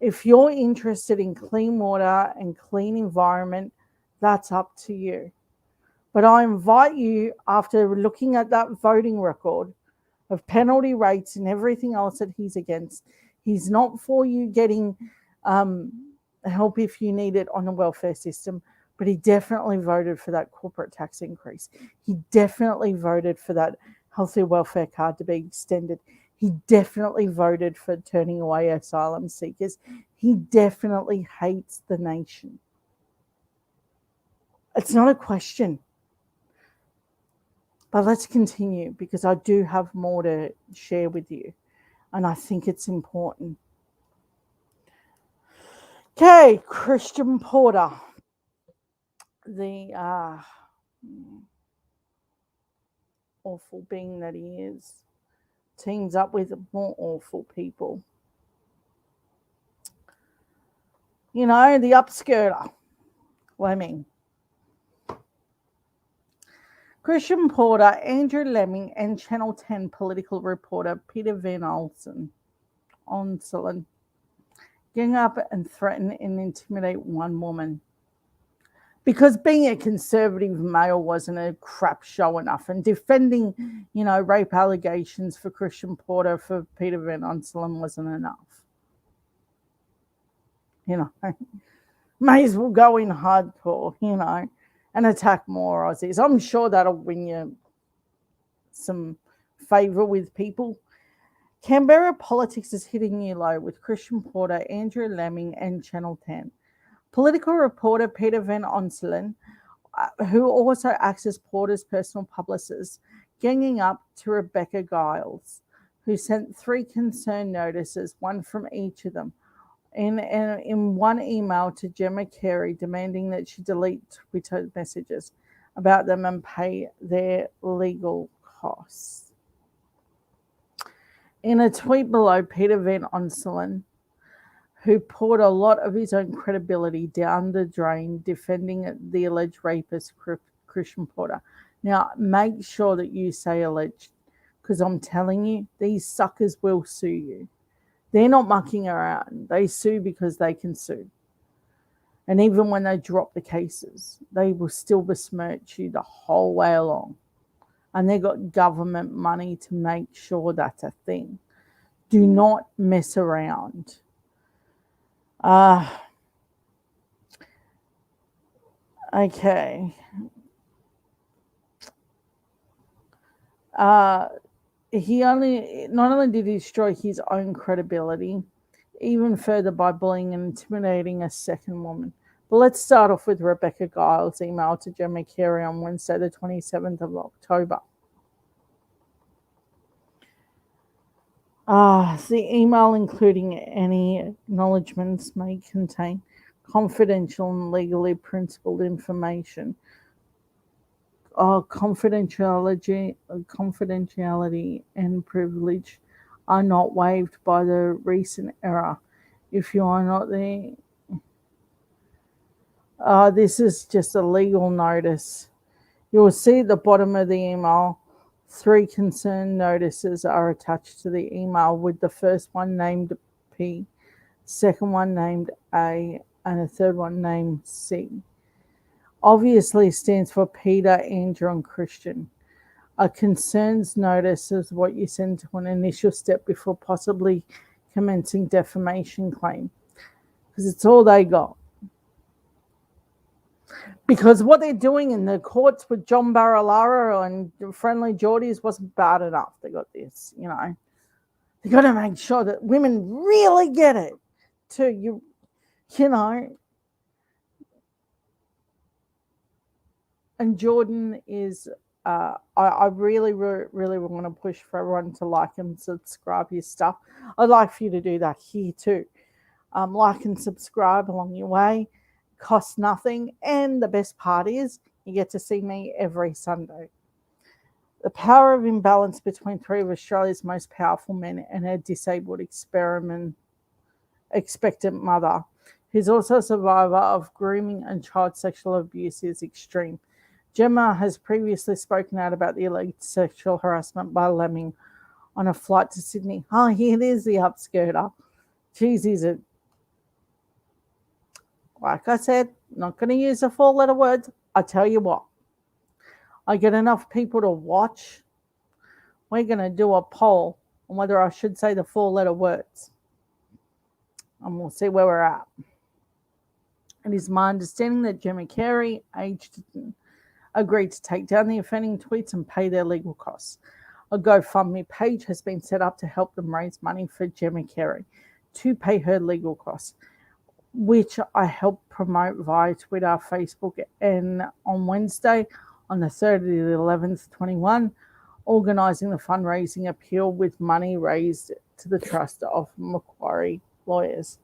A: If you're interested in clean water and clean environment, that's up to you. But I invite you, after looking at that voting record of penalty rates and everything else that he's against, he's not for you getting help if you need it on the welfare system, but he definitely voted for that corporate tax increase. He definitely voted for that healthy welfare card to be extended. He definitely voted for turning away asylum seekers. He definitely hates the nation. It's not a question. But let's continue, because I do have more to share with you, and I think it's important. Okay, Christian Porter, the awful being that he is, teams up with more awful people. You know, the upskirter, Lemming. Christian Porter, Andrew Lemming, and Channel 10 political reporter Peter Van Onselen gang up and threaten and intimidate one woman. Because being a conservative male wasn't a crap show enough, and defending, rape allegations for Christian Porter for Peter Van Onselen wasn't enough. May as well go in hardcore, and attack more Aussies. I'm sure that'll win you some favour with people. Canberra politics is hitting new low with Christian Porter, Andrew Lemming, and Channel 10. Political reporter Peter Van Onselen, who also acts as Porter's personal publicist, ganging up to Rebecca Giles, who sent 3 concern notices, one from each of them, in one email to Gemma Carey, demanding that she delete Twitter messages about them and pay their legal costs. In a tweet below, Peter Van Onselen, who poured a lot of his own credibility down the drain defending the alleged rapist Christian Porter. Now, make sure that you say alleged, because I'm telling you, these suckers will sue you. They're not mucking around. They sue because they can sue. And even when they drop the cases, they will still besmirch you the whole way along. And they got government money to make sure that's a thing. Do not mess around. Okay. He not only did he destroy his own credibility, even further by bullying and intimidating a second woman. But let's start off with Rebecca Giles' email to Gemma Carey on Wednesday, the 27th of October. The email, including any acknowledgements, may contain confidential and legally principled information. Confidentiality and privilege are not waived by the recent era. If you are not there, this is just a legal notice. You will see at the bottom of the email, 3 concern notices are attached to the email, with the first one named P, second one named A, and a third one named C. Obviously stands for Peter, Andrew, and Christian. A concerns notice is what you send to an initial step before possibly commencing defamation claim, because it's all they got. Because what they're doing in the courts with John Barilaro and Friendly Geordies wasn't bad enough. They got this, They got to make sure that women really get it too, And Jordan is, I really, really want to push for everyone to like and subscribe his stuff. I'd like for you to do that here too. Like and subscribe along your way. Costs nothing. And the best part is you get to see me every Sunday. The power of imbalance between 3 of Australia's most powerful men and a disabled expectant mother, who's also a survivor of grooming and child sexual abuse, is extreme. Gemma has previously spoken out about the alleged sexual harassment by Lemming on a flight to Sydney. Oh, here it is, the upskirter. Geez, is it Like I said, not going to use the 4-letter words. I tell you what, I get enough people to watch. We're going to do a poll on whether I should say the 4-letter words. And we'll see where we're at. It is my understanding that Gemma Carey agreed to take down the offending tweets and pay their legal costs. A GoFundMe page has been set up to help them raise money for Gemma Carey to pay her legal costs, which I helped promote via Twitter, Facebook, and on Wednesday, on the 3rd of the 11th, 21, organising the fundraising appeal with money raised to the trust of Macquarie lawyers.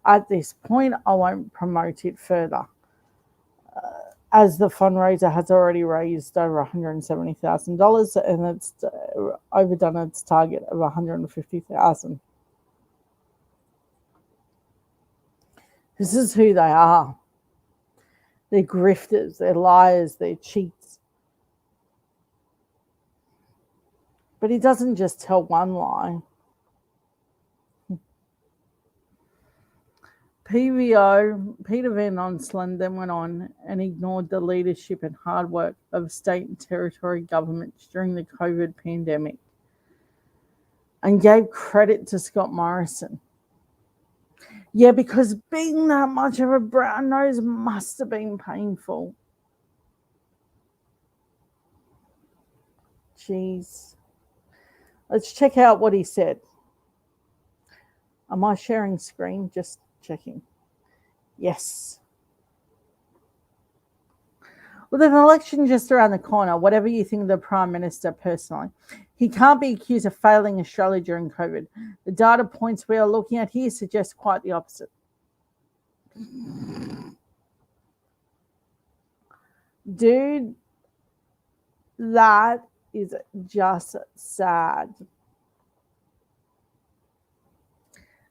A: At this point, I won't promote it further, as the fundraiser has already raised over $170,000 and it's overdone its target of $150,000. This is who they are. They're grifters, they're liars, they're cheats. But he doesn't just tell one lie. PVO, Peter Van Onselen, then went on and ignored the leadership and hard work of state and territory governments during the COVID pandemic and gave credit to Scott Morrison. Yeah, because being that much of a brown nose must have been painful. Jeez. Let's check out what he said. Am I sharing screen? Just checking. Yes. With an election just around the corner, whatever you think of the Prime Minister personally, he can't be accused of failing Australia during COVID. The data points we are looking at here suggest quite the opposite. Dude, that is just sad.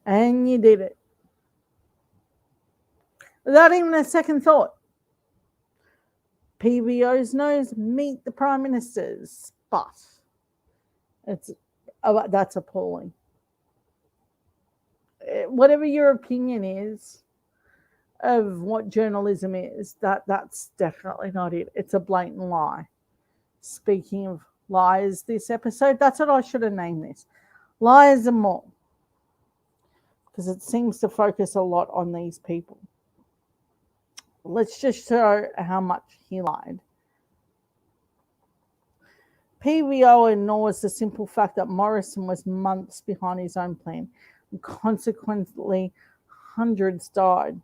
A: And you did it. Without even a second thought. PVO's nose, meet the Prime Minister's. But that's appalling. Whatever your opinion is of what journalism is, that's definitely not it. It's a blatant lie. Speaking of lies, this episode, that's what I should have named this. Liars and more. Because it seems to focus a lot on these people. Let's just show how much he lied. PVO ignores the simple fact that Morrison was months behind his own plan, and consequently, hundreds died.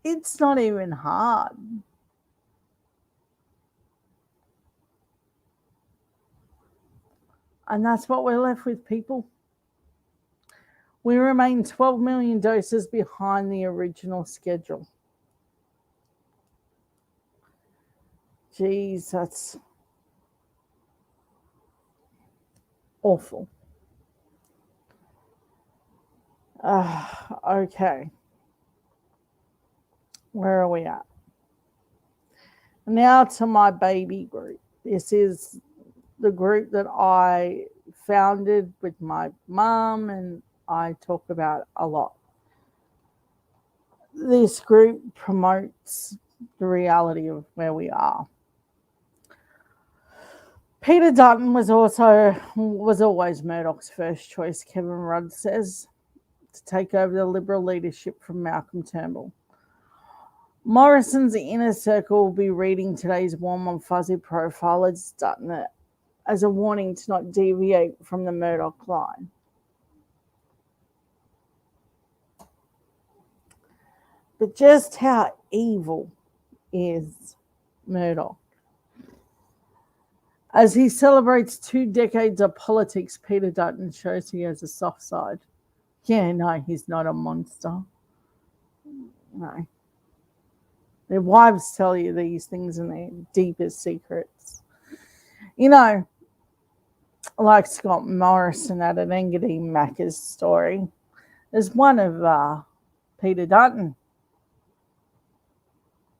A: It's not even hard. And that's what we're left with, people. We remain 12 million doses behind the original schedule. Geez, that's awful. Okay. Where are we at? Now to my baby group. This is the group that I founded with my mom and I talk about a lot. This group promotes the reality of where we are. Peter Dutton was always Murdoch's first choice, Kevin Rudd says, to take over the Liberal leadership from Malcolm Turnbull. Morrison's inner circle will be reading today's Warm and Fuzzy profile as Dutton as a warning to not deviate from the Murdoch line. But just how evil is Murdoch? As he celebrates 2 decades of politics, Peter Dutton shows he has a soft side. Yeah, no, he's not a monster. No. Their wives tell you these things in their deepest secrets. You know, like Scott Morrison at an Engadine Macca's story, there's one of Peter Dutton.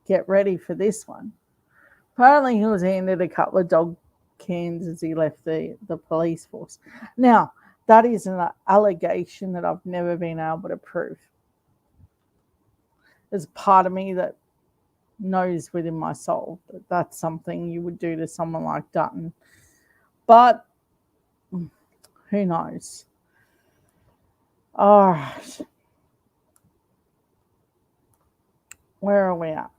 A: Get ready for this one. Apparently he was handed a couple of dog Cairns as he left the police force. Now, that is an allegation that I've never been able to prove. There's part of me that knows within my soul that that's something you would do to someone like Dutton. But who knows? All right. Where are we at?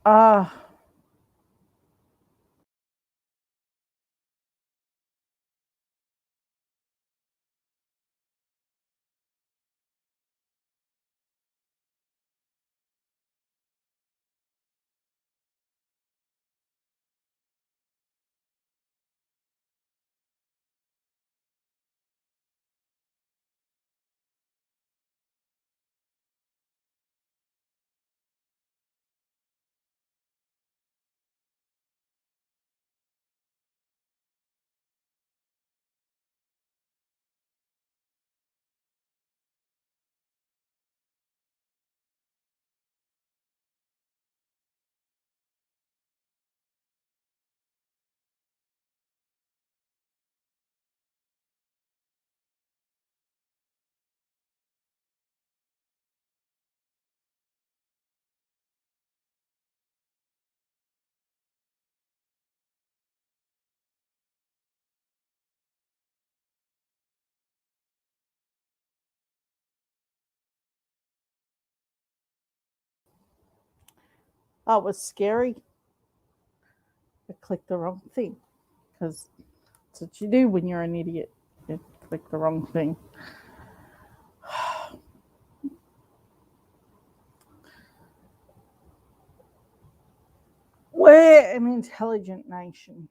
A: Uh, that was scary. I clicked the wrong thing because that's what you do when you're an idiot. You click the wrong thing. We're an intelligent nation.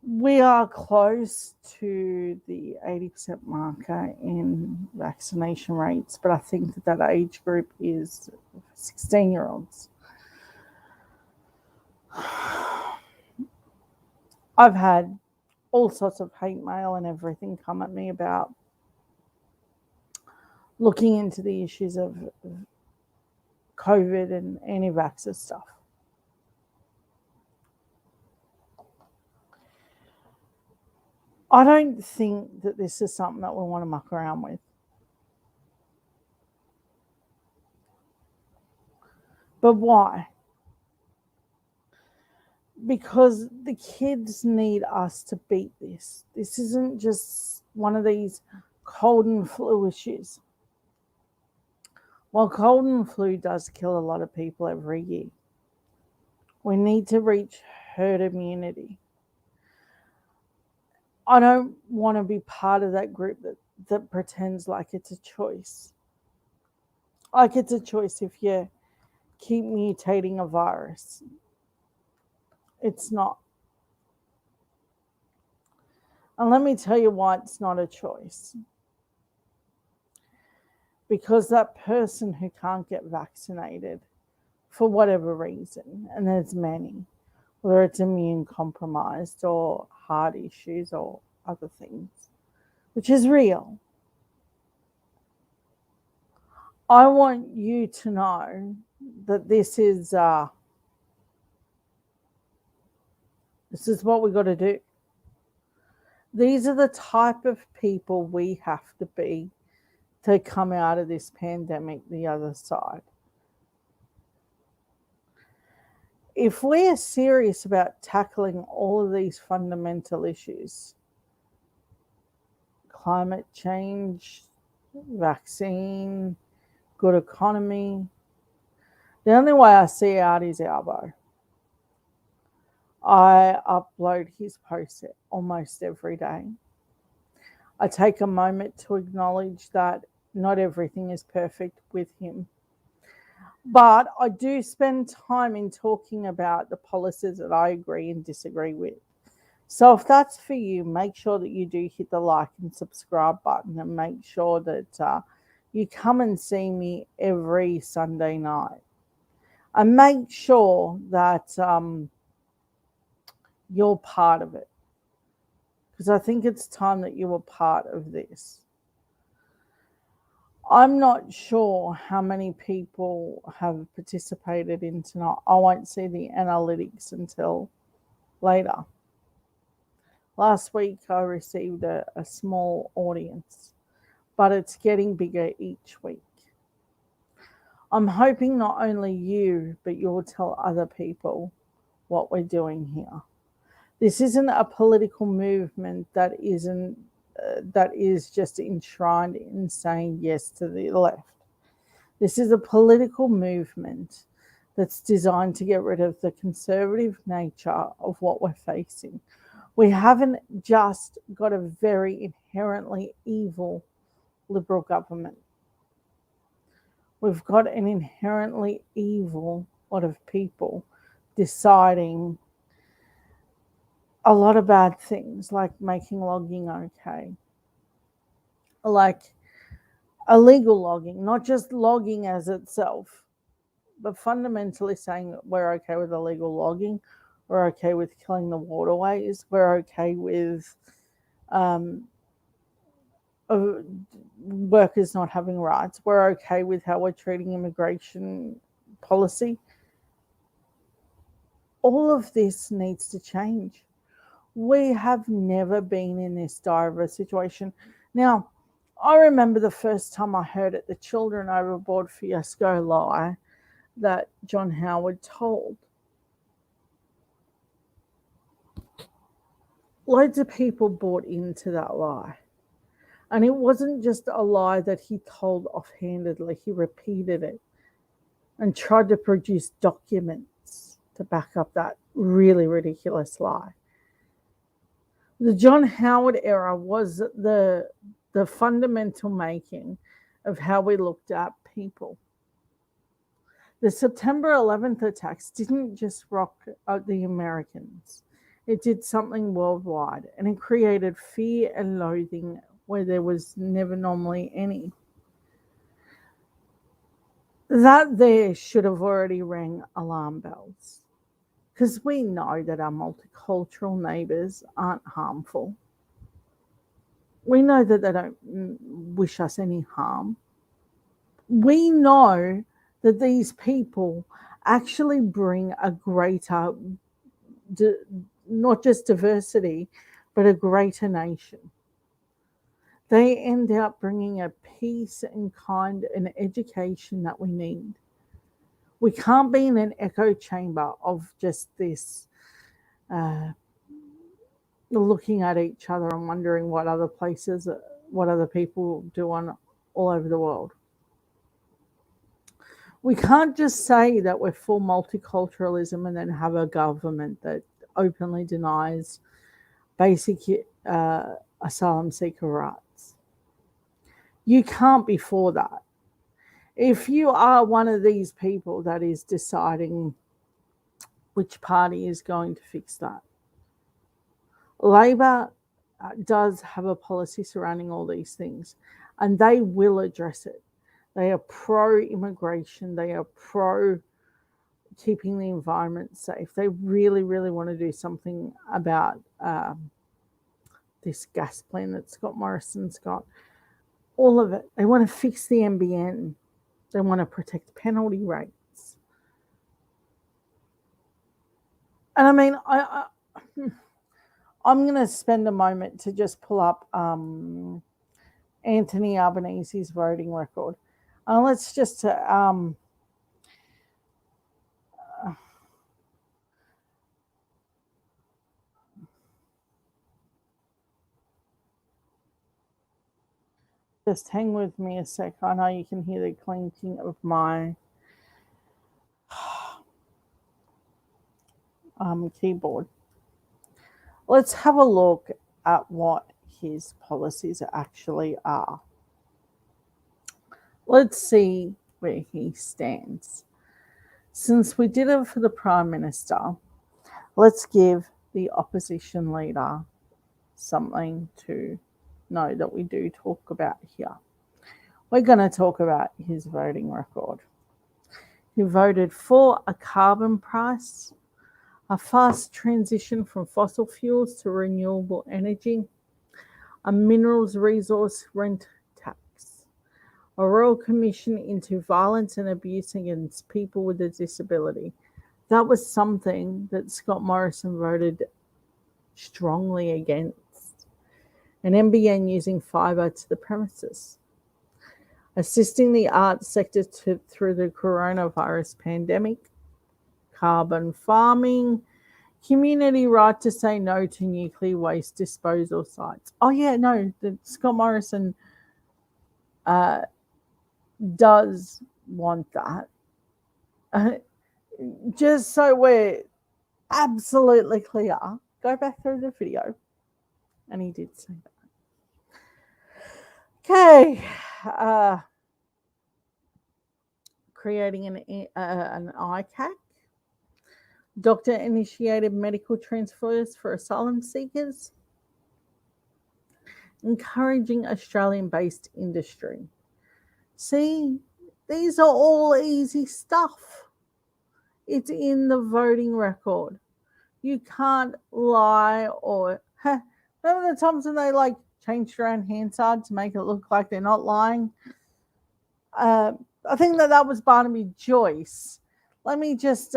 A: We are close to the 80% marker in vaccination rates, but I think that age group is 16-year-olds. I've had all sorts of hate mail and everything come at me about looking into the issues of COVID and anti-vaxxer stuff. I don't think that this is something that we want to muck around with. But why? Because the kids need us to beat this. This isn't just one of these cold and flu issues. While cold and flu does kill a lot of people every year, we need to reach herd immunity. I don't want to be part of that group that pretends like it's a choice. Like it's a choice if you keep mutating a virus. It's not. And let me tell you why it's not a choice. Because that person who can't get vaccinated for whatever reason, and there's many, whether it's immune compromised or heart issues or other things, which is real. I want you to know that this is what we got to do. These are the type of people we have to be to come out of this pandemic the other side. If we're serious about tackling all of these fundamental issues, climate change, vaccine, good economy, the only way I see out is Albo. I upload his posts almost every day. I take a moment to acknowledge that not everything is perfect with him. But I do spend time in talking about the policies that I agree and disagree with. So if that's for you, make sure that you do hit the like and subscribe button and make sure that you come and see me every Sunday night. And make sure that you're part of it. Because I think it's time that you were part of this. I'm not sure how many people have participated in tonight. I won't see the analytics until later. Last week, I received a small audience, but it's getting bigger each week. I'm hoping not only you, but you'll tell other people what we're doing here. This isn't a political movement that is just enshrined in saying yes to the left. This is a political movement that's designed to get rid of the conservative nature of what we're facing. We haven't just got a very inherently evil Liberal government. We've got an inherently evil lot of people deciding a lot of bad things, like making logging okay, like illegal logging, not just logging as itself, but fundamentally saying that we're okay with illegal logging, we're okay with killing the waterways, we're okay with um, workers not having rights, we're okay with how we're treating immigration policy. All of this needs to change. We have never been in this dire of a situation. Now, I remember the first time I heard it, the Children Overboard fiasco lie that John Howard told. Loads of people bought into that lie. And it wasn't just a lie that he told offhandedly, he repeated it and tried to produce documents to back up that really ridiculous lie. The John Howard era was the fundamental making of how we looked at people. The September 11th attacks didn't just rock the Americans. It did something worldwide, and it created fear and loathing where there was never normally any. That there should have already rang alarm bells, because we know that our multicultural neighbours aren't harmful. We know that they don't wish us any harm. We know that these people actually bring a greater, not just diversity, but a greater nation. They end up bringing a peace and kind and education that we need. We can't be in an echo chamber of just this looking at each other and wondering what other places, what other people do on all over the world. We can't just say that we're for multiculturalism and then have a government that openly denies basic asylum seeker rights. You can't be for that. If you are one of these people that is deciding which party is going to fix that, Labor does have a policy surrounding all these things, and they will address it. They are pro-immigration. They are pro keeping the environment safe. They really, really want to do something about this gas plan that Scott Morrison's got. All of it. They want to fix the NBN. They want to protect penalty rates. And I mean, I'm going to spend a moment to just pull up Anthony Albanese's voting record. Let's just just hang with me a sec. I know you can hear the clinking of my keyboard. Let's have a look at what his policies actually are. Let's see where he stands. Since we did it for the Prime Minister, let's give the opposition leader something to know that we do talk about here. We're going to talk about his voting record. He voted for a carbon price, a fast transition from fossil fuels to renewable energy, a minerals resource rent tax, a royal commission into violence and abuse against people with a disability. That was something that Scott Morrison voted strongly against. An NBN using fibre to the premises. Assisting the arts sector through the coronavirus pandemic. Carbon farming. Community right to say no to nuclear waste disposal sites. Oh, yeah, no, Scott Morrison does want that. Just so we're absolutely clear, go back through the video, and he did say that. Okay, creating an ICAC. Doctor initiated medical transfers for asylum seekers. Encouraging Australian based industry. See, these are all easy stuff. It's in the voting record. You can't lie or remember the times when they like changed around Hansard to make it look like they're not lying? I think that was Barnaby Joyce. Let me just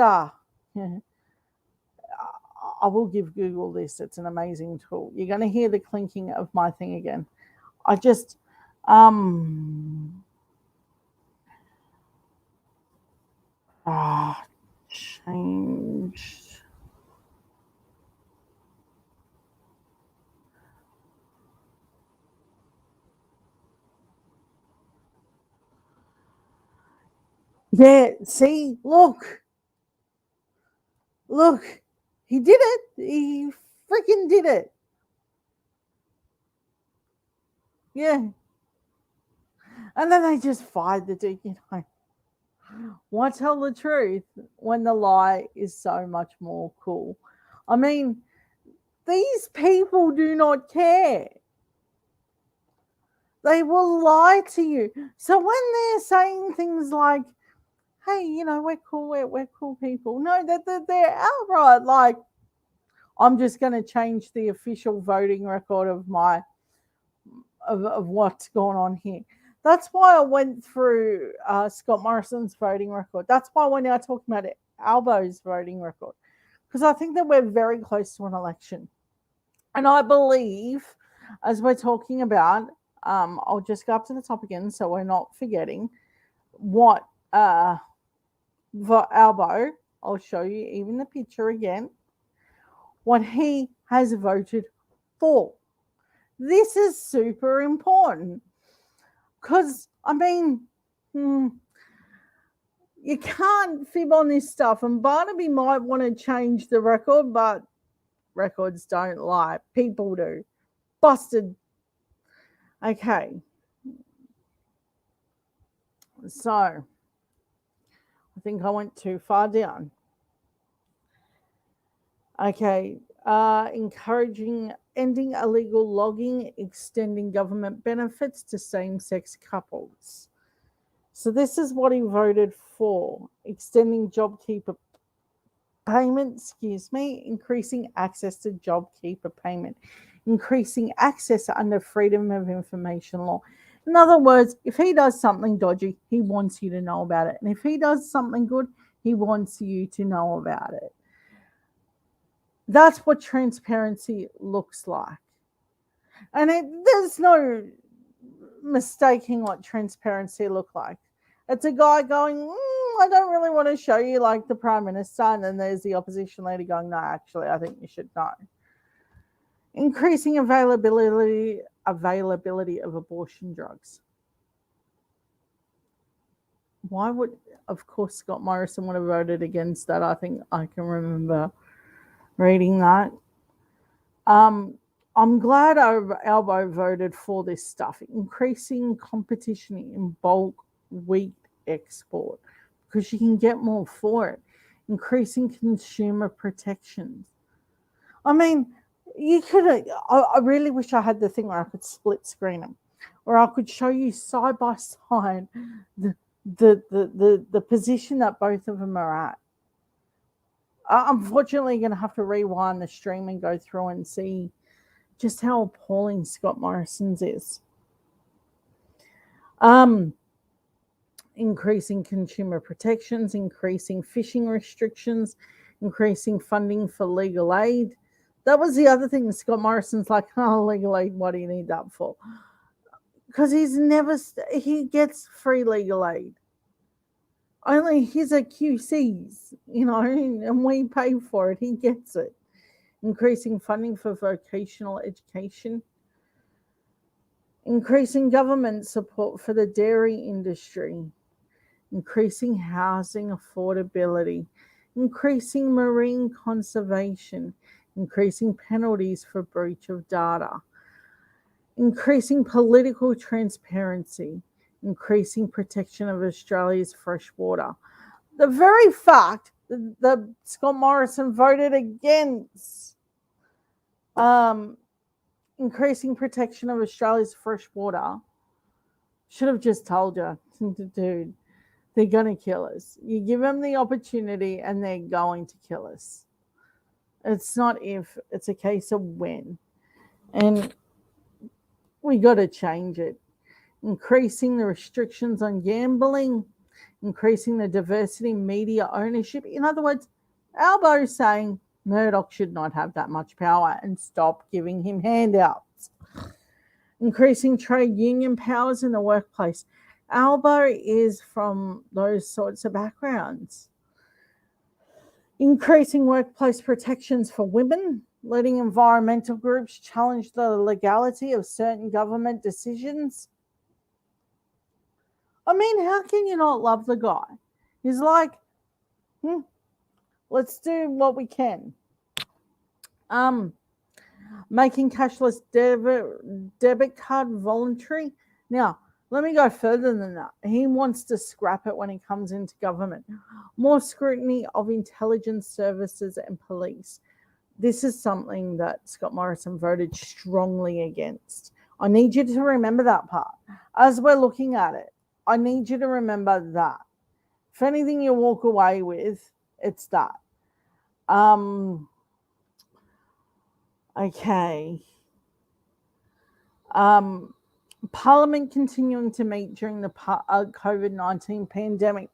A: I will give Google this. It's an amazing tool. You're going to hear the clinking of my thing again. I just changed. Yeah, see, look, he did it. He freaking did it. Yeah. And then they just fired the dude, Why tell the truth when the lie is so much more cool? I mean, these people do not care. They will lie to you. So when they're saying things like, hey, we're cool, we're cool people. No, they're outright like, I'm just going to change the official voting record of of what's going on here. That's why I went through Scott Morrison's voting record. That's why we're now talking about Albo's voting record, because I think that we're very close to an election. And I believe, as we're talking about, I'll just go up to the top again so we're not forgetting what for Albo, I'll show you even the picture again, what he has voted for. This is super important because, I mean, you can't fib on this stuff. And Barnaby might want to change the record, but records don't lie. People do. Busted. Okay. So, I think I went too far down. Okay. Encouraging ending illegal logging, extending government benefits to same-sex couples. So this is what he voted for: extending JobKeeper payment, increasing access to JobKeeper payment, increasing access under Freedom of Information law. In other words, if he does something dodgy, he wants you to know about it. And if he does something good, he wants you to know about it. That's what transparency looks like. And there's no mistaking what transparency looks like. It's a guy going, I don't really want to show you like the Prime Minister. And then there's the opposition leader going, no, actually, I think you should know. Increasing availability of abortion drugs. Why would, of course, Scott Morrison would have voted against that? I think I can remember reading that. I'm glad Albo voted for this stuff, increasing competition in bulk wheat export because you can get more for it, increasing consumer protections. I mean, you could. I really wish I had the thing where I could split screen them, where I could show you side by side the position that both of them are at. Unfortunately, you're going to have to rewind the stream and go through and see just how appalling Scott Morrison's is. increasing consumer protections, increasing fishing restrictions, increasing funding for legal aid. That was the other thing. Scott Morrison's like, oh, legal aid, what do you need that for? Because he gets free legal aid. Only his are QCs, and we pay for it. He gets it. Increasing funding for vocational education, increasing government support for the dairy industry, increasing housing affordability, increasing marine conservation, increasing penalties for breach of data, increasing political transparency, increasing protection of Australia's fresh water. The very fact that Scott Morrison voted against increasing protection of Australia's fresh water should have just told you, dude, they're going to kill us. You give them the opportunity and they're going to kill us. It's not if, it's a case of when. And we got to change it. Increasing the restrictions on gambling, increasing the diversity media ownership. In other words, Albo saying Murdoch should not have that much power and stop giving him handouts. Increasing trade union powers in the workplace. Albo is from those sorts of backgrounds. Increasing workplace protections for women, letting environmental groups challenge the legality of certain government decisions. I mean, how can you not love the guy? He's like, let's do what we can. Making cashless debit card voluntary. Now, let me go further than that. He wants to scrap it when he comes into government. More scrutiny of intelligence services and police. This is something that Scott Morrison voted strongly against. I need you to remember that part. As we're looking at it, I need you to remember that. If anything you walk away with, it's that. Okay. Parliament continuing to meet during the COVID-19 pandemic.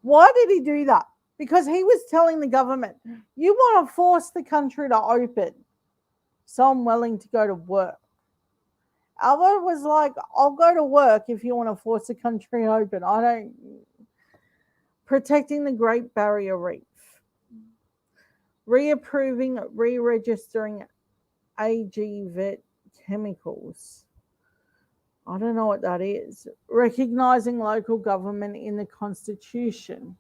A: Why did he do that? Because he was telling the government, you want to force the country to open, so I'm willing to go to work. Albert was like, I'll go to work if you want to force the country open. I don't. Protecting the Great Barrier Reef. Reapproving, re-registering AG chemicals. I don't know what that is. Recognising local government in the Constitution.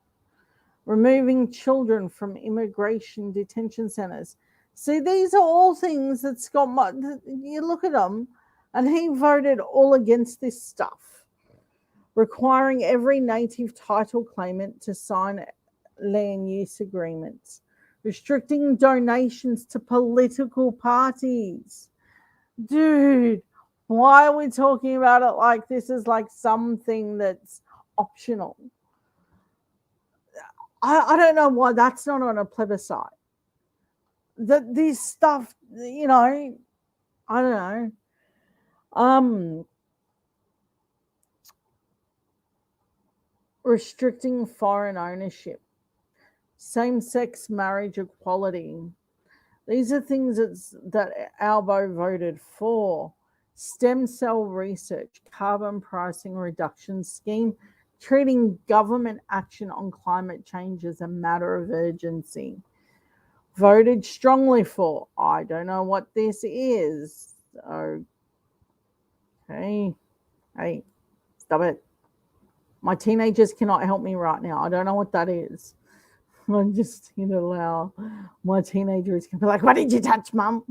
A: Removing children from immigration detention centres. See, these are all things that Scott, you look at them, and he voted all against this stuff. Requiring every native title claimant to sign land use agreements. Restricting donations to political parties. Dude, why are we talking about it like this is like something that's optional? I don't know why that's not on a plebiscite. This stuff, I don't know. Restricting foreign ownership. Same-sex marriage equality. These are things that Albo voted for. Stem cell research, carbon pricing reduction scheme, treating government action on climate change as a matter of urgency. Voted strongly for. I don't know what this is. Okay. Hey, stop it. My teenagers cannot help me right now. I don't know what that is. I'm just going to allow my teenagers to be like, what did you touch, Mum?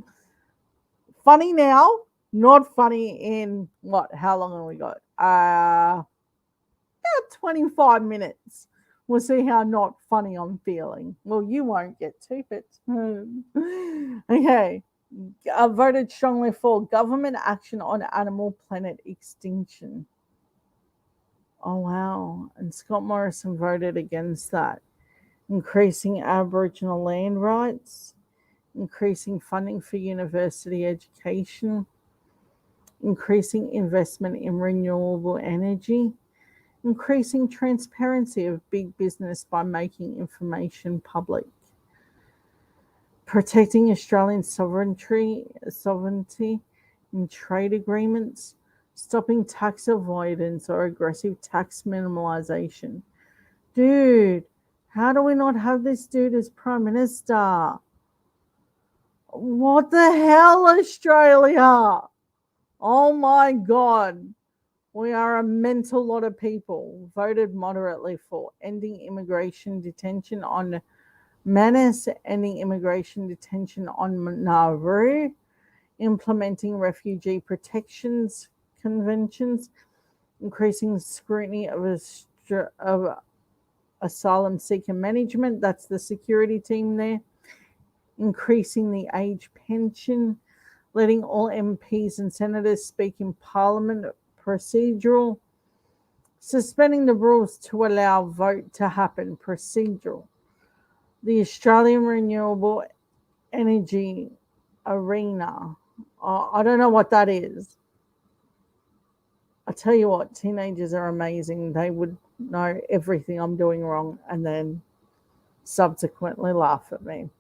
A: Funny now, not funny in what? How long have we got? About 25 minutes. We'll see how not funny I'm feeling. Well, you won't get to it. Okay. I voted strongly for government action on animal planet extinction. Oh, wow. And Scott Morrison voted against that. Increasing Aboriginal land rights, increasing funding for university education, increasing investment in renewable energy, increasing transparency of big business by making information public, protecting Australian sovereignty in trade agreements, stopping tax avoidance or aggressive tax minimalisation. Dude, how do we not have this dude as Prime Minister? What the hell, Australia? Oh my God. We are a mental lot of people. Voted moderately for ending immigration detention on Manus, ending immigration detention on Nauru, implementing refugee protections conventions, increasing scrutiny of asylum seeker management. That's the security team there. Increasing the age pension, letting all MPs and senators speak in Parliament, procedural, suspending the rules to allow vote to happen, procedural. The Australian Renewable Energy Arena. I don't know what that is. I tell you what, teenagers are amazing. They would know everything I'm doing wrong and then subsequently laugh at me.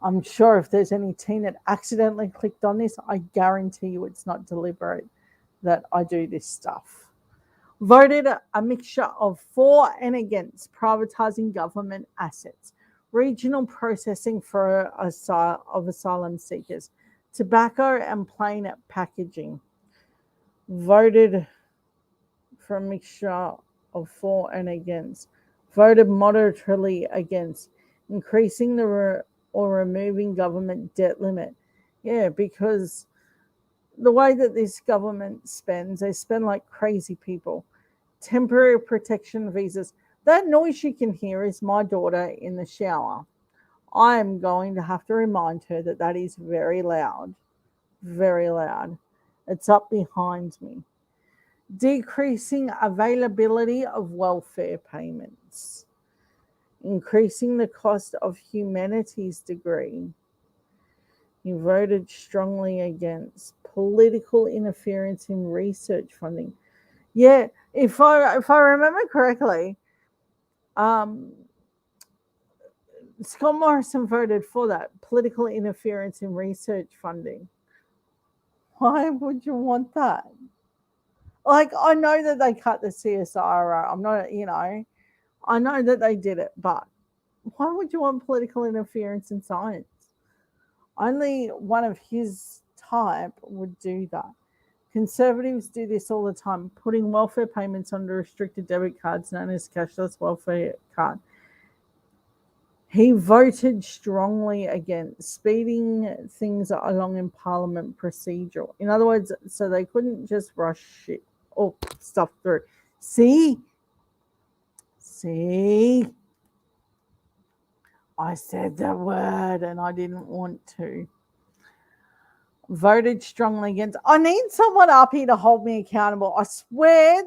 A: I'm sure if there's any teen that accidentally clicked on this, I guarantee you it's not deliberate that I do this stuff. Voted a mixture of for and against privatising government assets, regional processing for of asylum seekers, tobacco and plain packaging. Voted for a mixture of for and against. Voted moderately against increasing the or removing government debt limit. Yeah, because the way that this government spends, they spend like crazy people. Temporary protection visas. That noise you can hear is my daughter in the shower. I am going to have to remind her that that is very loud. Very loud. It's up behind me. Decreasing availability of welfare payments. Increasing the cost of humanities degree. You voted strongly against political interference in research funding. Yeah, if I remember correctly, Scott Morrison voted for that political interference in research funding. Why would you want that? Like, I know that they cut the CSIRO. I'm not, I know that they did it, but why would you want political interference in science? Only one of his type would do that. Conservatives do this all the time, putting welfare payments onto restricted debit cards known as cashless welfare card. He voted strongly against speeding things along in Parliament procedural. In other words, so they couldn't just rush shit or stuff through. See? I said the word and I didn't want to. Voted strongly against. I need someone up here to hold me accountable. I swear.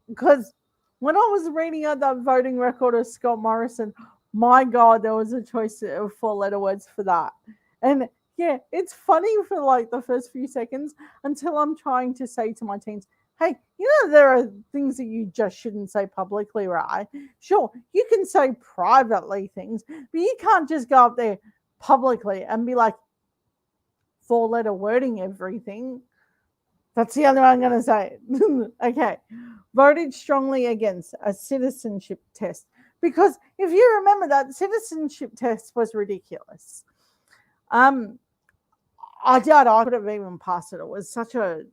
A: Because when I was reading out that voting record of Scott Morrison, my God, there was a choice of 4-letter words for that. And yeah, it's funny for like the first few seconds until I'm trying to say to my teens, hey, there are things that you just shouldn't say publicly, right? Sure, you can say privately things, but you can't just go up there publicly and be like 4-letter wording everything. That's the only way I'm going to say it. Okay. Voted strongly against a citizenship test. Because if you remember, that citizenship test was ridiculous. I doubt I could have even passed it. It was such a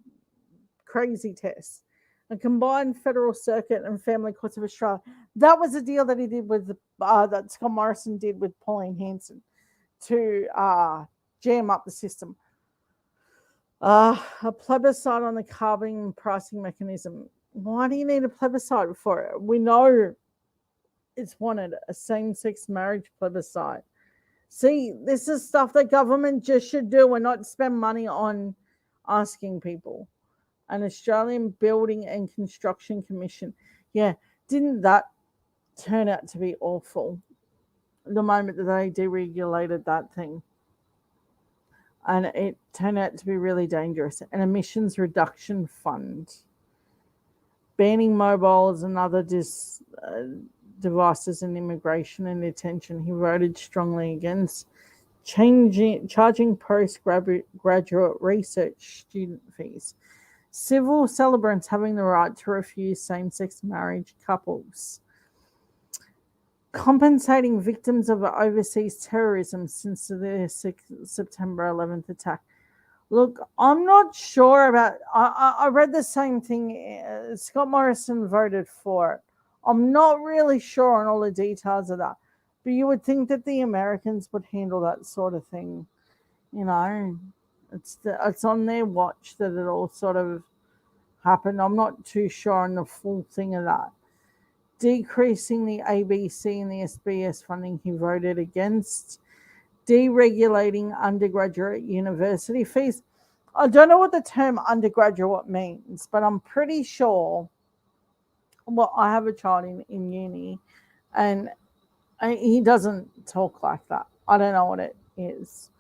A: crazy test. A combined federal circuit and family courts of Australia. That was a deal that he did with that Scott Morrison did with Pauline Hanson to jam up the system. A plebiscite on the carbon pricing mechanism. Why do you need a plebiscite for it? We know it's wanted, a same-sex marriage plebiscite. See, this is stuff that government just should do and not spend money on asking people. An Australian Building and Construction Commission. Yeah, didn't that turn out to be awful the moment that they deregulated that thing? And it turned out to be really dangerous. An emissions reduction fund. banning mobiles and other devices in immigration and detention. He voted strongly against charging postgraduate research student fees. Civil celebrants having the right to refuse same-sex marriage couples. Compensating victims of overseas terrorism since the September 11th attack. Look, I'm not sure about. I read the same thing. Scott Morrison voted for it. I'm not really sure on all the details of that, but you would think that the Americans would handle that sort of thing. You know, it's on their watch that it all sort of happened. I'm not too sure on the full thing of that. Decreasing the ABC and the SBS funding, he voted against. Deregulating undergraduate university fees. I don't know what the term undergraduate means, but I'm pretty sure. Well, I have a child in uni, and he doesn't talk like that. I don't know what it is.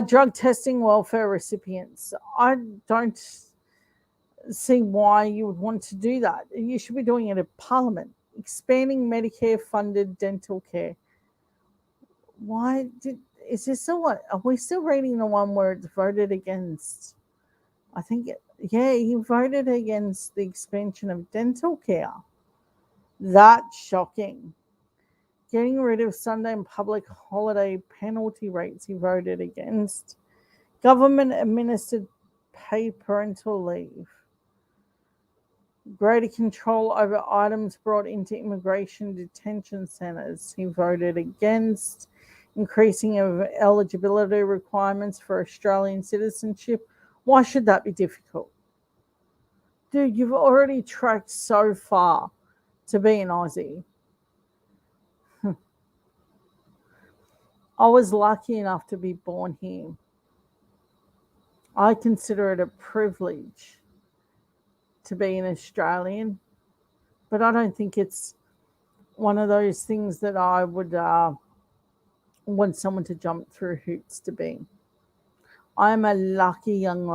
A: Drug testing welfare recipients. I don't see why you would want to do that. You should be doing it at Parliament. Expanding Medicare funded dental care. Is this still what? Are we still reading the one where it's voted against? I think, he voted against the expansion of dental care. That's shocking. Getting rid of Sunday and public holiday penalty rates, he voted against. Government administered paid parental leave. Greater control over items brought into immigration detention centres, he voted against. Increasing of eligibility requirements for Australian citizenship. Why should that be difficult? Dude, you've already tracked so far to be an Aussie. I was lucky enough to be born here. I consider it a privilege to be an Australian, but I don't think it's one of those things that I would want someone to jump through hoops to be. I'm a lucky young,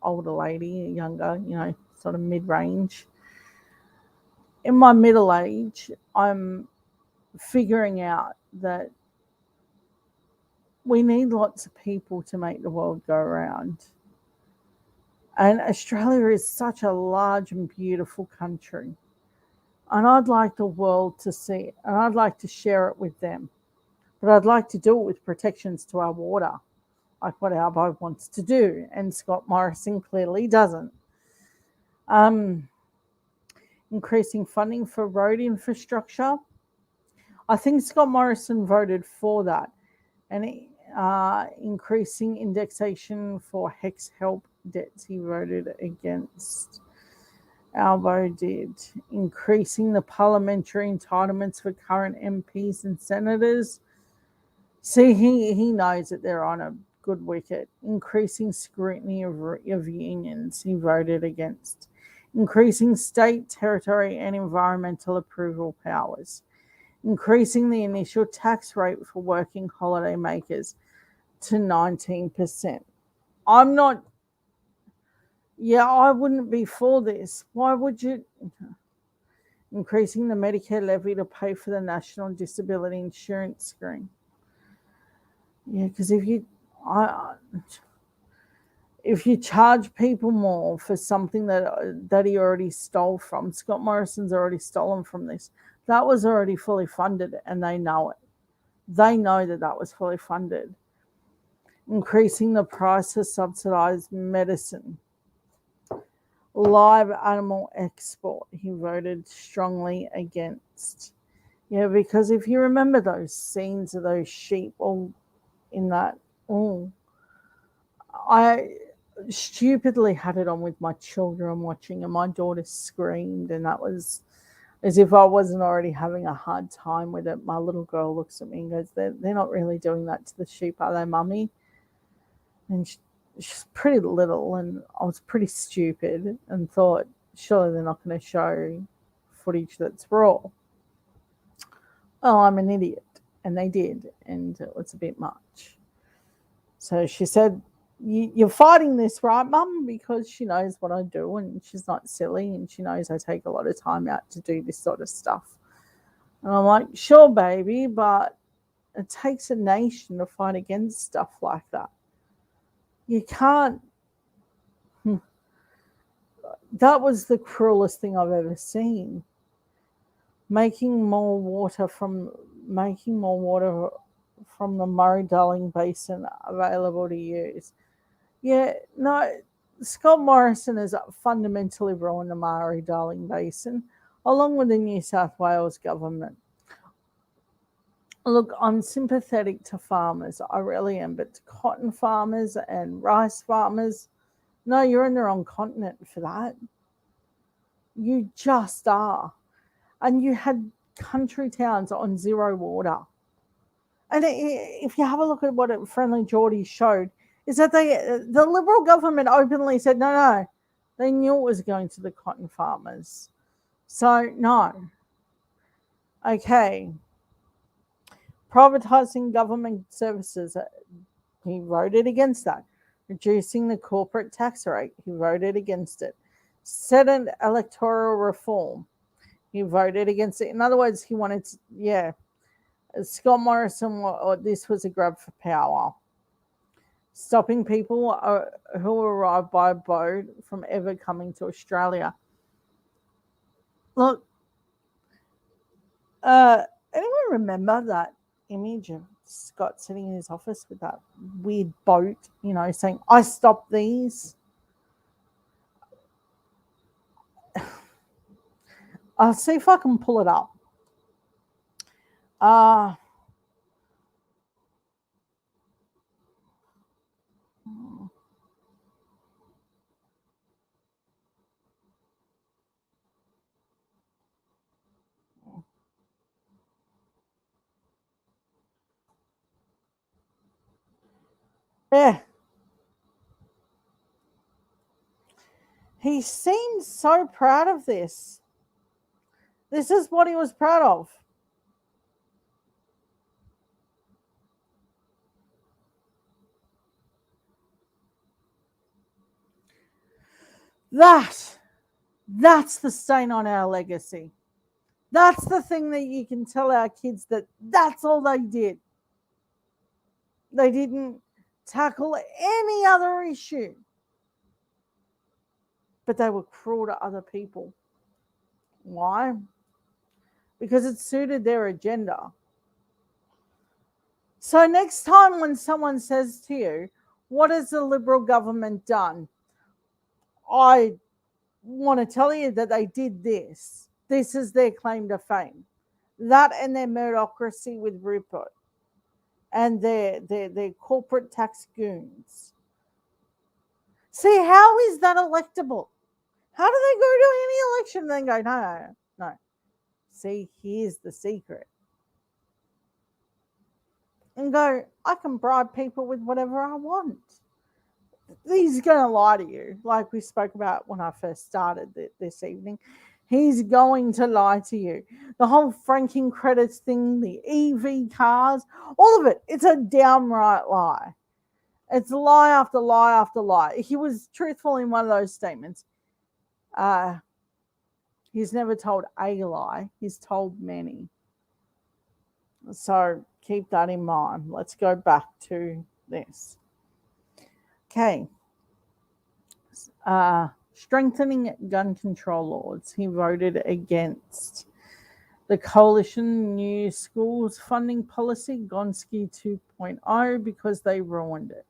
A: older lady, younger, sort of mid-range. In my middle age, I'm figuring out that we need lots of people to make the world go round. And Australia is such a large and beautiful country. And I'd like the world to see it, and I'd like to share it with them. But I'd like to do it with protections to our water, like what Albo wants to do, and Scott Morrison clearly doesn't. Increasing funding for road infrastructure. I think Scott Morrison voted for that. And increasing indexation for HECS help debts, he voted against. Albo did. Increasing the parliamentary entitlements for current MPs and senators. See, he knows that they're on a good wicket. Increasing scrutiny of unions, he voted against. Increasing state, territory, and environmental approval powers. Increasing the initial tax rate for working holiday makers to 19%. I wouldn't be for this. Why would you? Increasing the Medicare levy to pay for the National Disability Insurance Scheme. Yeah, because if you charge people more for something that he already stole from, Scott Morrison's already stolen from this. That was already fully funded, and they know it. They know that was fully funded. Increasing the price of subsidised medicine. Live animal export, he voted strongly against. Yeah, because if you remember those scenes of those sheep all in that, I stupidly had it on with my children watching, and my daughter screamed, and that was as if I wasn't already having a hard time with it. My little girl looks at me and goes, they're not really doing that to the sheep, are they, Mummy? And she's pretty little, and I was pretty stupid and thought, surely they're not going to show footage that's raw. Oh, I'm an idiot. And they did, and it was a bit much. So she said You're fighting this, right, Mum? Because she knows what I do and she's not silly and she knows I take a lot of time out to do this sort of stuff. And I'm like, sure, baby, but it takes a nation to fight against stuff like that. You can't. That was the cruelest thing I've ever seen. Making more water from the Murray-Darling Basin available to use. Yeah, no, Scott Morrison has fundamentally ruined the Murray-Darling Basin, along with the New South Wales government. Look, I'm sympathetic to farmers, I really am, but to cotton farmers and rice farmers, no, you're in the wrong continent for that. You just are. And you had country towns on zero water. And if you have a look at what Friendly Geordie showed, is that the Liberal government openly said, no, they knew it was going to the cotton farmers. So, no. Okay. Privatising government services, he voted against that. Reducing the corporate tax rate, he voted against it. Senate electoral reform, he voted against it. In other words, he wanted to, yeah. Scott Morrison, this was a grab for power. Stopping people who arrive by boat from ever coming to Australia. Look, anyone remember that image of Scott sitting in his office with that weird boat, saying, I stopped these? I'll see if I can pull it up. Yeah. He seemed so proud of this. This is what he was proud of. That's the stain on our legacy. That's the thing that you can tell our kids that that's all they did. They didn't tackle any other issue. But they were cruel to other people. Why? Because it suited their agenda. So next time when someone says to you, what has the Liberal government done? I want to tell you that they did this. This is their claim to fame. That and their Murdochracy with Rupert and their corporate tax goons. See, how is that electable? How do they go to any election and then go, no. See, here's the secret. And go, I can bribe people with whatever I want. He's going to lie to you, like we spoke about when I first started this evening. He's going to lie to you. The whole franking credits thing, the EV cars, all of it, it's a downright lie. It's lie after lie after lie. He was truthful in one of those statements. He's never told a lie. He's told many. So keep that in mind. Let's go back to this. Okay. Strengthening gun control laws. He voted against. The Coalition New Schools funding policy, Gonski 2.0, because they ruined it.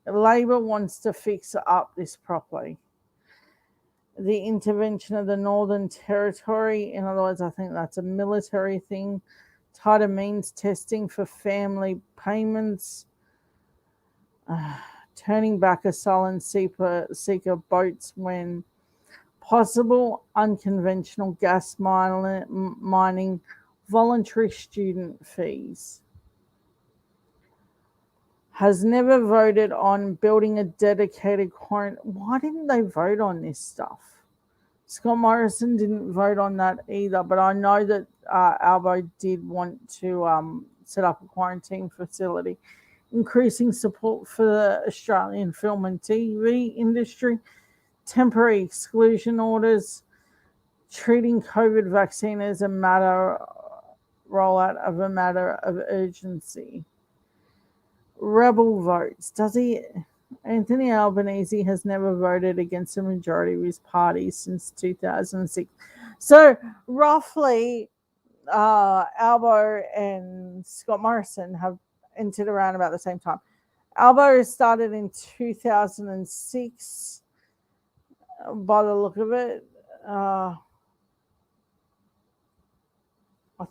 A: Labor wants to fix up this properly. The intervention of the Northern Territory, in other words, I think that's a military thing. Tighter means testing for family payments. Turning back asylum seeker boats when possible. Unconventional gas mining. Voluntary student fees. Has never voted on building a dedicated quarantine. Why didn't they vote on this stuff? Scott Morrison didn't vote on that either, but I know that Albo did want to set up a quarantine facility. increasing support for the Australian film and TV industry, temporary exclusion orders, treating COVID vaccine as a matter rollout of a matter of urgency. Rebel votes. Anthony Albanese has never voted against a majority of his party since 2006. So roughly, Albo and Scott Morrison have entered around about the same time. Albo started in 2006, by the look of it. I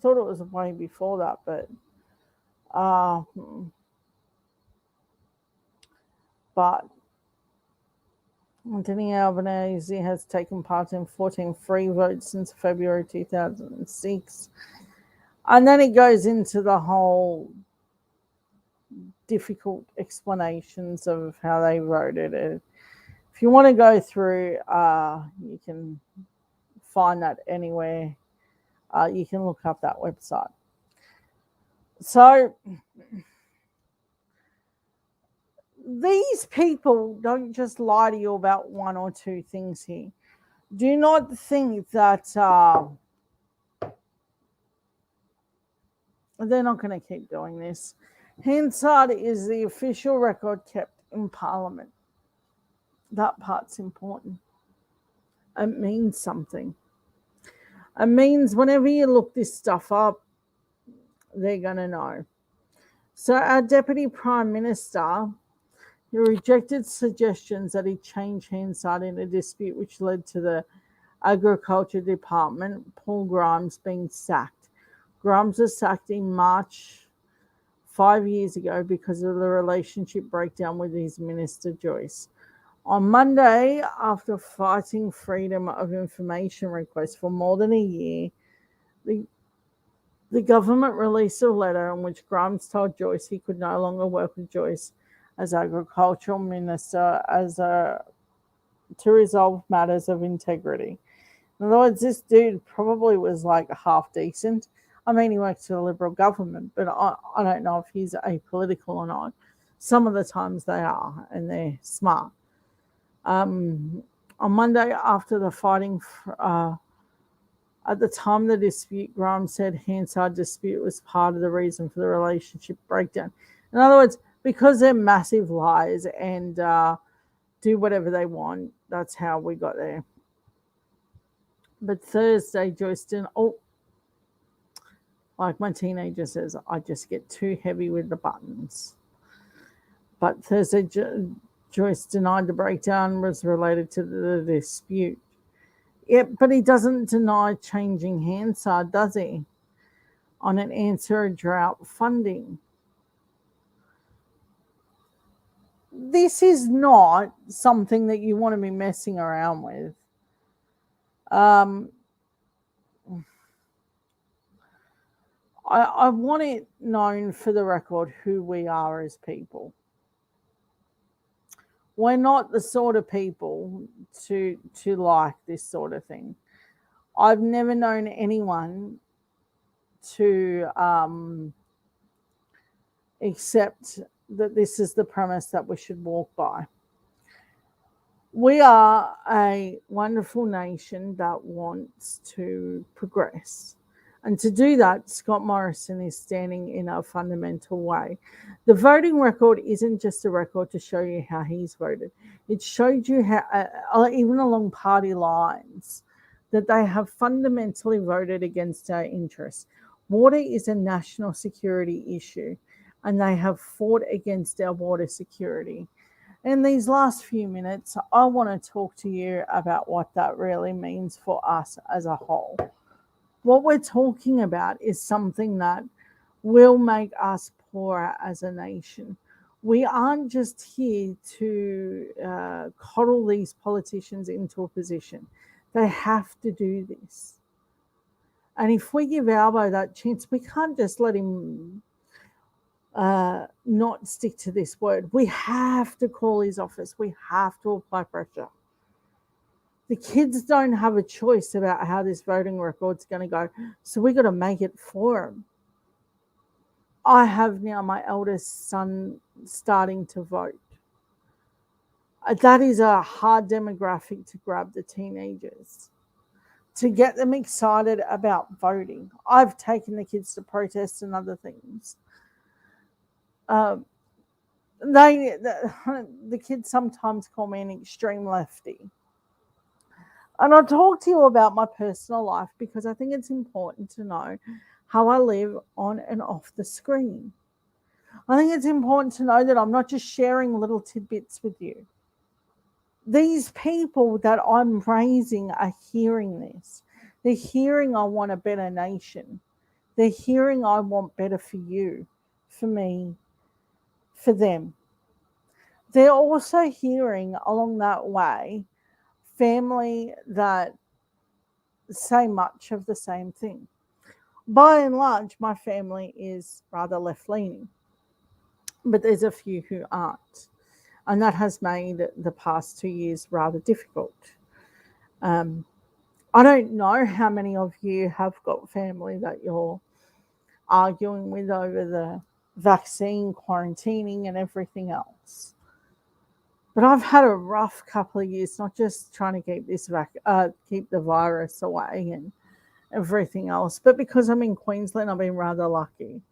A: thought it was way before that, but Anthony Albanese has taken part in 14 free votes since February 2006. And then it goes into the whole difficult explanations of how they voted. If you want to go through, you can find that anywhere. You can look up that website. So these people don't just lie to you about one or two things here. Do not think that they're not going to keep doing this. Hansard is the official record kept in Parliament. That part's important. It means something. It means whenever you look this stuff up, they're going to know. So our Deputy Prime Minister, he rejected suggestions that he change Hansard in a dispute which led to the Agriculture Department, Paul Grimes, being sacked. Grimes was sacked in March 5 years ago because of the relationship breakdown with his Minister Joyce. On Monday, after fighting freedom of information requests for more than a year, the government released a letter in which Grimes told Joyce he could no longer work with Joyce as Agricultural Minister to resolve matters of integrity. In other words, this dude probably was like half decent. I mean, he works for the Liberal government, but I don't know if he's apolitical or not. Some of the times they are, and they're smart. On Monday, after the fighting, at the time of the dispute, Grimes said Hansard dispute was part of the reason for the relationship breakdown. In other words, because they're massive liars and do whatever they want, that's how we got there. But Thursday, Joyce didn't. Like my teenager says, I just get too heavy with the buttons. But Thursday, Joyce denied the breakdown was related to the dispute. Yeah, but he doesn't deny changing Hansard, does he? On an answer drought funding. This is not something that you want to be messing around with. I want it known for the record who we are as people. We're not the sort of people to like this sort of thing. I've never known anyone to accept that this is the premise that we should walk by. We are a wonderful nation that wants to progress. And to do that, Scott Morrison is standing in a fundamental way. The voting record isn't just a record to show you how he's voted. It showed you how, even along party lines, that they have fundamentally voted against our interests. Water is a national security issue, and they have fought against our water security. In these last few minutes, I want to talk to you about what that really means for us as a whole. What we're talking about is something that will make us poorer as a nation. We aren't just here to coddle these politicians into a position. They have to do this. And if we give Albo that chance, we can't just let him not stick to this word. We have to call his office. We have to apply pressure. The kids don't have a choice about how this voting record's going to go, so we got to make it for them. I have now my eldest son starting to vote. That is a hard demographic to grab the teenagers, to get them excited about voting. I've taken the kids to protests and other things. Um, the kids sometimes call me an extreme lefty. And I'll talk to you about my personal life because I think it's important to know how I live on and off the screen. I think it's important to know that I'm not just sharing little tidbits with you. These people that I'm raising are hearing this. They're hearing I want a better nation. They're hearing I want better for you, for me, for them. They're also hearing along that way family that say much of the same thing. By and large, my family is rather left leaning, but there's a few who aren't. And that has made the past 2 years rather difficult. Um, I don't know how many of you have got family that you're arguing with over the vaccine, quarantining, and everything else. But I've had a rough couple of years, not just trying to keep keep the virus away and everything else, but because I'm in Queensland, I've been rather lucky.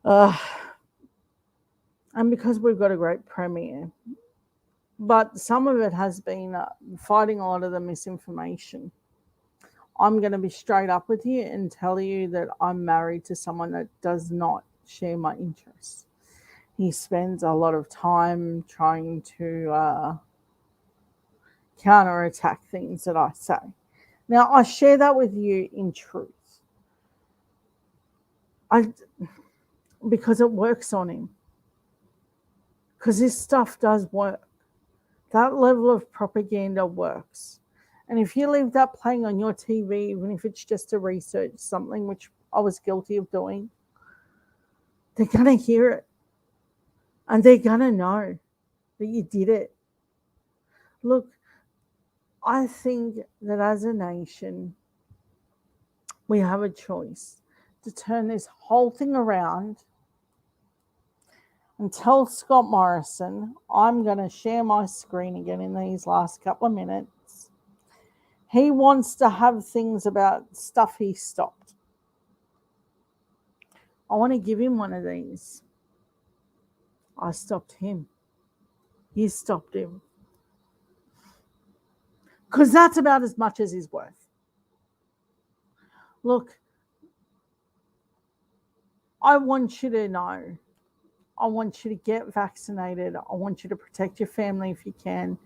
A: Uh, and because we've got a great premier. But some of it has been fighting a lot of the misinformation. I'm going to be straight up with you and tell you that I'm married to someone that does not share my interests. He spends a lot of time trying to counterattack things that I say. Now, I share that with you in truth. Because it works on him. Because this stuff does work. That level of propaganda works. And if you leave that playing on your TV, even if it's just to research something, which I was guilty of doing, they're going to hear it. And they're going to know that you did it. Look, I think that as a nation, we have a choice to turn this whole thing around and tell Scott Morrison, I'm going to share my screen again in these last couple of minutes. He wants to have things about stuff he stopped. I want to give him one of these. I stopped him. You stopped him. Because that's about as much as he's worth. Look, I want you to know. I want you to get vaccinated. I want you to protect your family if you can.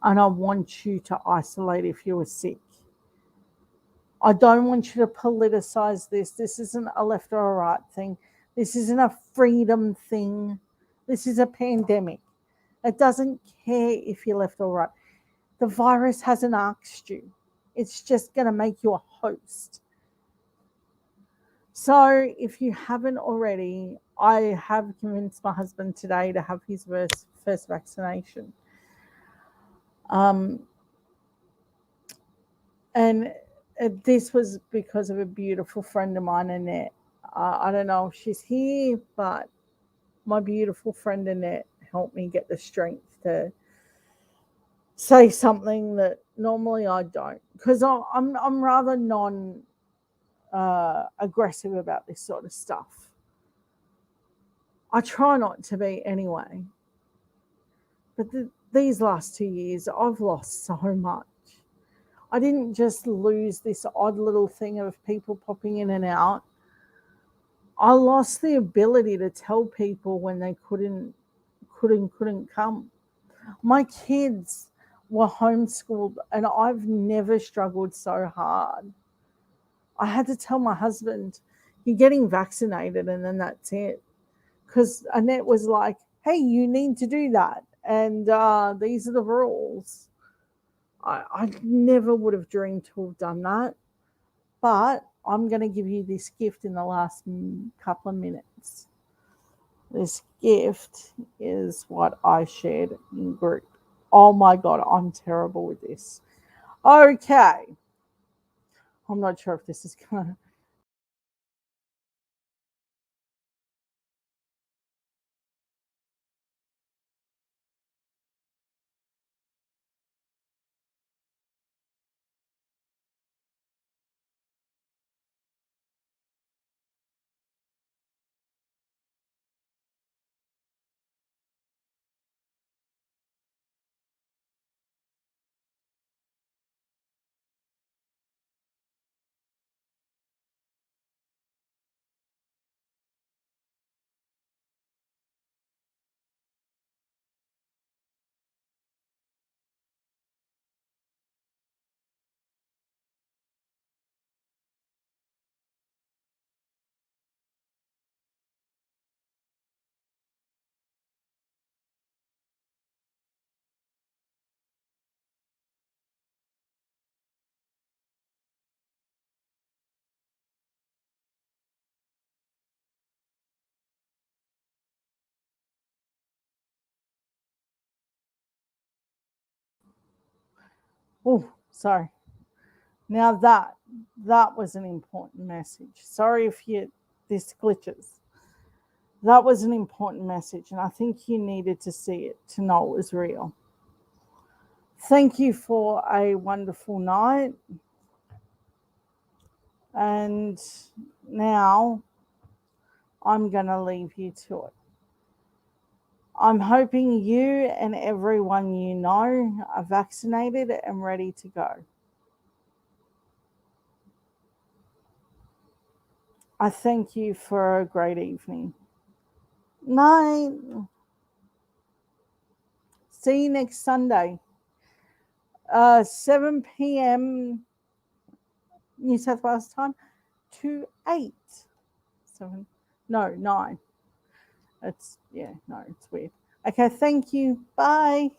A: And I want you to isolate if you are sick. I don't want you to politicize this. This isn't a left or a right thing. This isn't a freedom thing. This is a pandemic. It doesn't care if you're left or right. The virus hasn't asked you. It's just going to make you a host. So if you haven't already, I have convinced my husband today to have his first vaccination. And this was because of a beautiful friend of mine, Annette. I don't know if she's here, but my beautiful friend Annette helped me get the strength to say something that normally I don't, because I'm rather non aggressive about this sort of stuff. I try not to be anyway. But these last 2 years, I've lost so much. I didn't just lose this odd little thing of people popping in and out. I lost the ability to tell people when they couldn't come. My kids were homeschooled and I've never struggled so hard. I had to tell my husband, you're getting vaccinated and then that's it. Because Annette was like, hey, you need to do that. And these are the rules. I never would have dreamed to have done that. But I'm going to give you this gift in the last couple of minutes. This gift is what I shared in group. Oh my God, I'm terrible with this. Okay. I'm not sure if this is going to Oh, sorry. Now that was an important message. Sorry if this glitches. That was an important message, and I think you needed to see it to know it was real. Thank you for a wonderful night. And now I'm going to leave you to it. I'm hoping you and everyone you know are vaccinated and ready to go. I thank you for a great evening. Night. See you next Sunday. 7 p.m. New South Wales time to 8. 7. No, 9. No, it's weird. Okay, thank you. Bye.